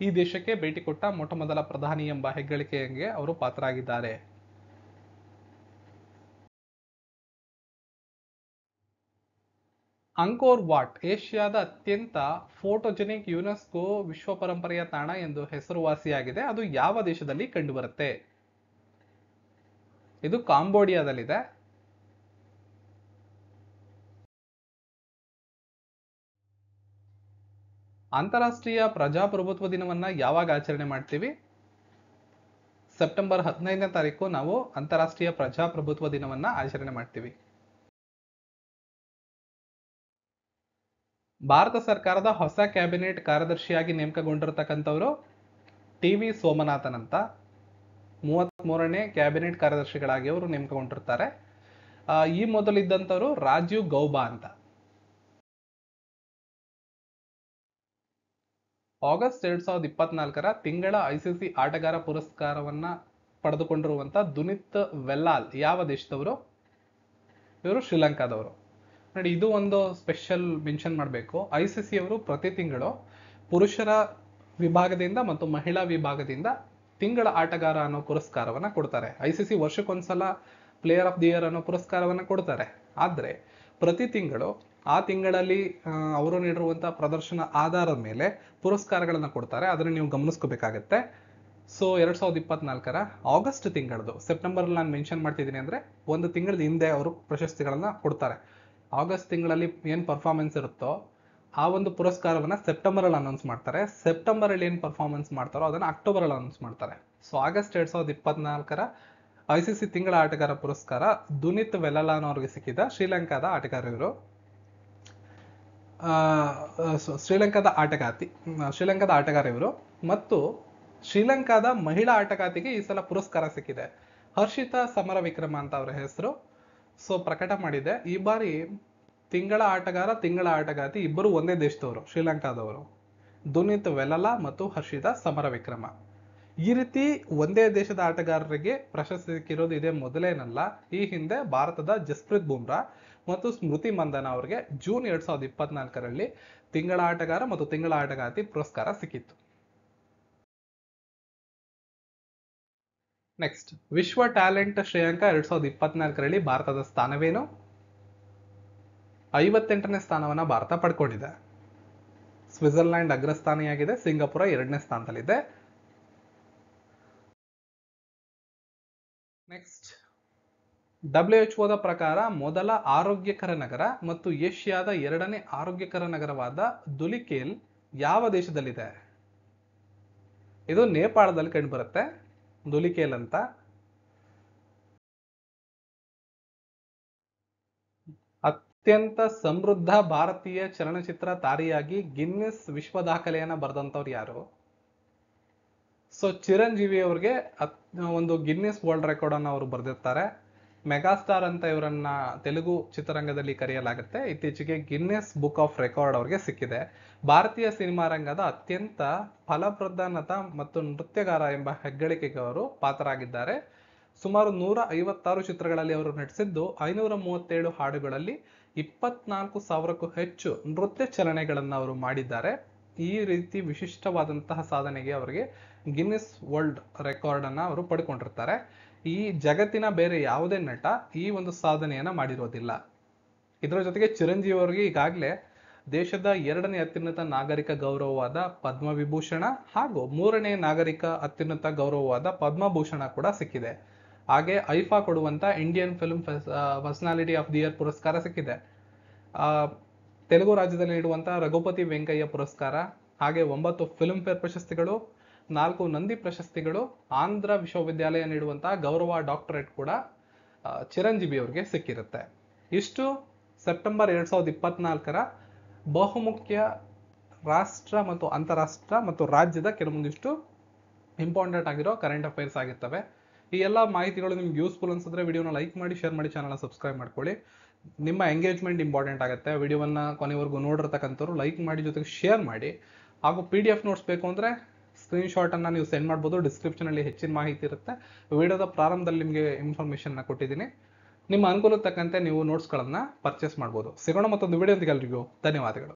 ಈ ದೇಶಕ್ಕೆ ಭೇಟಿ ಕೊಟ್ಟ ಮೊಟ್ಟ ಮೊದಲ ಪ್ರಧಾನಿ ಎಂಬ ಹೆಗ್ಗಳಿಕೆಗೆ ಅವರು ಪಾತ್ರರಾಗಿದ್ದಾರೆ. ಅಂಕೋರ್ ವಾಟ್ ಏಷ್ಯಾದ ಅತ್ಯಂತ ಫೋಟೋಜೆನಿಕ್ ಯುನೆಸ್ಕೋ ವಿಶ್ವ ಪರಂಪರೆಯ ತಾಣ ಎಂದು ಹೆಸರುವಾಸಿಯಾಗಿದೆ. ಅದು ಯಾವ ದೇಶದಲ್ಲಿ ಕಂಡುಬರುತ್ತೆ? ಇದು ಕಾಂಬೋಡಿಯಾದಲ್ಲಿದೆ. ಅಂತಾರಾಷ್ಟ್ರೀಯ ಪ್ರಜಾಪ್ರಭುತ್ವ ದಿನವನ್ನ ಯಾವಾಗ ಆಚರಣೆ ಮಾಡ್ತೀವಿ? ಸೆಪ್ಟೆಂಬರ್ 15ನೇ ತಾರೀಕು ನಾವು ಅಂತಾರಾಷ್ಟ್ರೀಯ ಪ್ರಜಾಪ್ರಭುತ್ವ ದಿನವನ್ನ ಆಚರಣೆ ಮಾಡ್ತೀವಿ. ಭಾರತ ಸರ್ಕಾರದ ಹೊಸ ಕ್ಯಾಬಿನೆಟ್ ಕಾರ್ಯದರ್ಶಿಯಾಗಿ ನೇಮಕಗೊಂಡಿರತಕ್ಕಂಥವರು TV ಸೋಮನಾಥನ್ ಅಂತ. 33ನೇ ಕ್ಯಾಬಿನೆಟ್ ಕಾರ್ಯದರ್ಶಿಗಳಾಗಿ ಅವರು ನೇಮಕಗೊಂಡಿರ್ತಾರೆ. ಈ ಮೊದಲಿದ್ದಂಥವರು ರಾಜೀವ್ ಗೌಬಾ ಅಂತ. ಆಗಸ್ಟ್ 2024 ತಿಂಗಳ ICC ಆಟಗಾರ ಪುರಸ್ಕಾರವನ್ನ ಪಡೆದುಕೊಂಡಿರುವಂತ ದುನಿತ್ ವೆಲ್ಲಾಲ್ ಯಾವ ದೇಶದವರು? ಇವರು ಶ್ರೀಲಂಕಾದವರು. ನೋಡಿ, ಇದು ಒಂದು ಸ್ಪೆಷಲ್ ಮೆನ್ಷನ್ ಮಾಡಬೇಕು. ICC ಅವರು ಪ್ರತಿ ತಿಂಗಳು ಪುರುಷರ ವಿಭಾಗದಿಂದ ಮತ್ತು ಮಹಿಳಾ ವಿಭಾಗದಿಂದ ತಿಂಗಳ ಆಟಗಾರ ಅನ್ನೋ ಪುರಸ್ಕಾರವನ್ನ ಕೊಡ್ತಾರೆ. ICC ವರ್ಷಕ್ಕೊಂದ್ಸಲ ಪ್ಲೇಯರ್ ಆಫ್ ದಿ ಇಯರ್ ಅನ್ನೋ ಪುರಸ್ಕಾರವನ್ನ ಕೊಡ್ತಾರೆ. ಆದ್ರೆ ಪ್ರತಿ ತಿಂಗಳು ಆ ತಿಂಗಳಲ್ಲಿ ಅವರು ನೀಡಿರುವಂತಹ ಪ್ರದರ್ಶನ ಆಧಾರದ ಮೇಲೆ ಪುರಸ್ಕಾರಗಳನ್ನ ಕೊಡ್ತಾರೆ. ಅದನ್ನ ನೀವು ಗಮನಿಸ್ಕೋಬೇಕಾಗತ್ತೆ. ಸೊ 2024 ಆಗಸ್ಟ್ ತಿಂಗಳದು, ಸೆಪ್ಟೆಂಬರ್ ನಾನು ಮೆನ್ಷನ್ ಮಾಡ್ತಿದ್ದೀನಿ ಅಂದ್ರೆ ಒಂದು ತಿಂಗಳ ಹಿಂದೆ ಅವರು ಪ್ರಶಸ್ತಿಗಳನ್ನ ಕೊಡ್ತಾರೆ. ಆಗಸ್ಟ್ ತಿಂಗಳಲ್ಲಿ ಏನ್ ಪರ್ಫಾರ್ಮೆನ್ಸ್ ಇರುತ್ತೋ ಆ ಒಂದು ಪುರಸ್ಕಾರವನ್ನ ಸೆಪ್ಟೆಂಬರ್ ಅಲ್ಲಿ ಅನೌನ್ಸ್ ಮಾಡ್ತಾರೆ. ಸೆಪ್ಟೆಂಬರ್ ಅಲ್ಲಿ ಏನ್ ಪರ್ಫಾರ್ಮೆನ್ಸ್ ಮಾಡ್ತಾರೋ ಅದನ್ನ ಅಕ್ಟೋಬರ್ ಅಲ್ಲಿ ಅನೌನ್ಸ್ ಮಾಡ್ತಾರೆ. ಸೊ ಆಗಸ್ಟ್ 2024 ICC ತಿಂಗಳ ಆಟಗಾರ ಪುರಸ್ಕಾರ ದುನಿತ್ ವೆಲಲಾನ್ ಅವರಿಗೆ ಸಿಕ್ಕಿದ ಶ್ರೀಲಂಕಾದ ಆಟಗಾರ ಇವರು. ಶ್ರೀಲಂಕಾದ ಆಟಗಾರ ಇವರು. ಮತ್ತು ಶ್ರೀಲಂಕಾದ ಮಹಿಳಾ ಆಟಗಾತಿಗೆ ಈ ಸಲ ಪುರಸ್ಕಾರ ಸಿಕ್ಕಿದೆ. ಹರ್ಷಿತಾ ಸಮರ ವಿಕ್ರಮ ಅಂತ ಅವರ ಹೆಸರು. ಸೊ ಪ್ರಕಟ ಮಾಡಿದೆ. ಈ ಬಾರಿ ತಿಂಗಳ ಆಟಗಾರ ತಿಂಗಳ ಆಟಗಾತಿ ಇಬ್ಬರು ಒಂದೇ ದೇಶದವರು, ಶ್ರೀಲಂಕಾದವರು, ದುನಿತ್ ವೆಲಲಾ ಮತ್ತು ಹರ್ಷಿತಾ ಸಮರ ವಿಕ್ರಮ. ಈ ರೀತಿ ಒಂದೇ ದೇಶದ ಆಟಗಾರರಿಗೆ ಪ್ರಶಸ್ತಿ ಸಿಕ್ಕಿರೋದು ಇದೇ ಮೊದಲೇನಲ್ಲ. ಈ ಹಿಂದೆ ಭಾರತದ ಜಸ್ಪ್ರೀತ್ ಬುಮ್ರಾ ಮತ್ತು ಸ್ಮೃತಿ ಮಂದನ ಅವರಿಗೆ ಜೂನ್ 2024 ತಿಂಗಳ ಆಟಗಾರ ಮತ್ತು ತಿಂಗಳ ಆಟಗಾತಿ ಪುರಸ್ಕಾರ ಸಿಕ್ಕಿತ್ತು. ನೆಕ್ಸ್ಟ್, ವಿಶ್ವ ಟ್ಯಾಲೆಂಟ್ ಶ್ರೇಯಾಂಕ 2024 ಭಾರತದ ಸ್ಥಾನವೇನು? 58ನೇ ಸ್ಥಾನವನ್ನ ಭಾರತ ಪಡ್ಕೊಂಡಿದೆ. ಸ್ವಿಟ್ಜರ್ಲ್ಯಾಂಡ್ ಅಗ್ರಸ್ಥಾನಿಯಾಗಿದೆ, ಸಿಂಗಾಪುರ 2ನೇ ಸ್ಥಾನದಲ್ಲಿದೆ. ನೆಕ್ಸ್ಟ್, WHO ಪ್ರಕಾರ ಮೊದಲ ಆರೋಗ್ಯಕರ ನಗರ ಮತ್ತು ಏಷ್ಯಾದ 2ನೇ ಆರೋಗ್ಯಕರ ನಗರವಾದ ದುಲಿಖೇಲ್ ಯಾವ ದೇಶದಲ್ಲಿದೆ? ಇದು ನೇಪಾಳದಲ್ಲಿ ಕಂಡುಬರುತ್ತೆ, ದುಲಿಖೇಲ್ ಅಂತ. ಅತ್ಯಂತ ಸಮೃದ್ಧ ಭಾರತೀಯ ಚಲನಚಿತ್ರ ತಾರೆಯಾಗಿ ಗಿನ್ನಿಸ್ ವಿಶ್ವ ದಾಖಲೆಯನ್ನ ಬರೆದಂತವ್ರು ಯಾರು? ಸೊ ಚಿರಂಜೀವಿ ಅವ್ರಿಗೆ ಒಂದು ಗಿನ್ನಿಸ್ ವರ್ಲ್ಡ್ ರೆಕಾರ್ಡ್ ಅನ್ನು ಅವರು ಬರೆದಿರ್ತಾರೆ. ಮೆಗಾಸ್ಟಾರ್ ಅಂತ ಇವರನ್ನ ತೆಲುಗು ಚಿತ್ರರಂಗದಲ್ಲಿ ಕರೆಯಲಾಗುತ್ತೆ. ಇತ್ತೀಚೆಗೆ ಗಿನ್ನಿಸ್ ಬುಕ್ ಆಫ್ ರೆಕಾರ್ಡ್ ಅವ್ರಿಗೆ ಸಿಕ್ಕಿದೆ. ಭಾರತೀಯ ಸಿನಿಮಾ ರಂಗದ ಅತ್ಯಂತ ಫಲಪ್ರದ ನಟ ಮತ್ತು ನೃತ್ಯಗಾರ ಎಂಬ ಹೆಗ್ಗಳಿಕೆಗೆ ಅವರು ಪಾತ್ರರಾಗಿದ್ದಾರೆ. ಸುಮಾರು 156 ಚಿತ್ರಗಳಲ್ಲಿ ಅವರು ನಟಿಸಿದ್ದು 537 ಹಾಡುಗಳಲ್ಲಿ 24,000ಕ್ಕೂ ಹೆಚ್ಚು ನೃತ್ಯ ಚಲನೆಗಳನ್ನು ಅವರು ಮಾಡಿದ್ದಾರೆ. ಈ ರೀತಿ ವಿಶಿಷ್ಟವಾದಂತಹ ಸಾಧನೆಗೆ ಅವರಿಗೆ ಗಿನ್ನಿಸ್ ವರ್ಲ್ಡ್ ರೆಕಾರ್ಡ್ ಅನ್ನ ಅವರು ಪಡ್ಕೊಂಡಿರ್ತಾರೆ. ಈ ಜಗತ್ತಿನ ಬೇರೆ ಯಾವುದೇ ನಟ ಈ ಒಂದು ಸಾಧನೆಯನ್ನ ಮಾಡಿರೋದಿಲ್ಲ. ಇದರ ಜೊತೆಗೆ ಚಿರಂಜೀವಿ ಅವರಿಗೆ ಈಗಾಗಲೇ ದೇಶದ 2ನೇ ಅತ್ಯುನ್ನತ ನಾಗರಿಕ ಗೌರವವಾದ ಪದ್ಮವಿಭೂಷಣ ಹಾಗೂ 3ನೇ ನಾಗರಿಕ ಅತ್ಯುನ್ನತ ಗೌರವವಾದ ಪದ್ಮಭೂಷಣ ಕೂಡ ಸಿಕ್ಕಿದೆ. ಹಾಗೆ ಐಫಾ ಕೊಡುವಂತ Indian film personality of the year ಪುರಸ್ಕಾರ ಸಿಕ್ಕಿದೆ. ತೆಲುಗು ರಾಜ್ಯದಲ್ಲಿ ನೀಡುವಂತಹ ರಘುಪತಿ ವೆಂಕಯ್ಯ ಪುರಸ್ಕಾರ, ಹಾಗೆ 9 ಫಿಲ್ಮ್ ಫೇರ್ ಪ್ರಶಸ್ತಿಗಳು, 4 ನಂದಿ ಪ್ರಶಸ್ತಿಗಳು, ಆಂಧ್ರ ವಿಶ್ವವಿದ್ಯಾಲಯ ನೀಡುವಂತಹ ಗೌರವ ಡಾಕ್ಟರೇಟ್ ಕೂಡ ಚಿರಂಜೀವಿ ಅವರಿಗೆ ಸಿಕ್ಕಿರುತ್ತೆ. ಇಷ್ಟು ಸೆಪ್ಟೆಂಬರ್ 2024 ಬಹುಮುಖ್ಯ ರಾಷ್ಟ್ರ ಮತ್ತು ಅಂತಾರಾಷ್ಟ್ರ ಮತ್ತು ರಾಜ್ಯದ ಕೆಲವೊಂದಿಷ್ಟು ಇಂಪಾರ್ಟೆಂಟ್ ಆಗಿರೋ ಕರೆಂಟ್ ಅಫೇರ್ಸ್ ಆಗಿರ್ತವೆ. ಈ ಎಲ್ಲ ಮಾಹಿತಿಗಳು ನಿಮ್ಗೆ ಯೂಸ್ಫುಲ್ ಅನ್ಸಿದ್ರೆ ವಿಡಿಯೋನ ಲೈಕ್ ಮಾಡಿ, ಶೇರ್ ಮಾಡಿ, ಚಾನಲ್ನ ಸಬ್ಸ್ಕ್ರೈಬ್ ಮಾಡ್ಕೊಳ್ಳಿ. ನಿಮ್ಮ ಎಂಗೇಜ್ಮೆಂಟ್ ಇಂಪಾರ್ಟೆಂಟ್ ಆಗುತ್ತೆ. ವಿಡಿಯೋವನ್ನ ಕೊನೆವರೆಗೂ ನೋಡಿರ್ತಕ್ಕಂಥವ್ರು ಲೈಕ್ ಮಾಡಿ, ಜೊತೆಗೆ ಶೇರ್ ಮಾಡಿ. ಹಾಗೂ PDF ನೋಟ್ಸ್ ಬೇಕು ಅಂದ್ರೆ ಸ್ಕ್ರೀನ್ಶಾಟ್ ಅನ್ನ ನೀವು ಸೆಂಡ್ ಮಾಡ್ಬೋದು. ಡಿಸ್ಕ್ರಿಪ್ಷನ್ ಅಲ್ಲಿ ಹೆಚ್ಚಿನ ಮಾಹಿತಿ ಇರುತ್ತೆ. ವಿಡಿಯೋದ ಪ್ರಾರಂಭದಲ್ಲಿ ನಿಮಗೆ ಇನ್ಫಾರ್ಮೇಶನ್ ಕೊಟ್ಟಿದ್ದೀನಿ. ನಿಮ್ಮ ಅನುಕೂಲಕ್ಕೆ ತಕ್ಕಂತೆ ನೀವು ನೋಟ್ಸ್ಗಳನ್ನ ಪರ್ಚೇಸ್ ಮಾಡ್ಬೋದು. ಸಿಗೋಣ ಮತ್ತೊಂದು ವಿಡಿಯೋದಕ್ಕೆ. ಎಲ್ರಿಗೂ ಧನ್ಯವಾದಗಳು.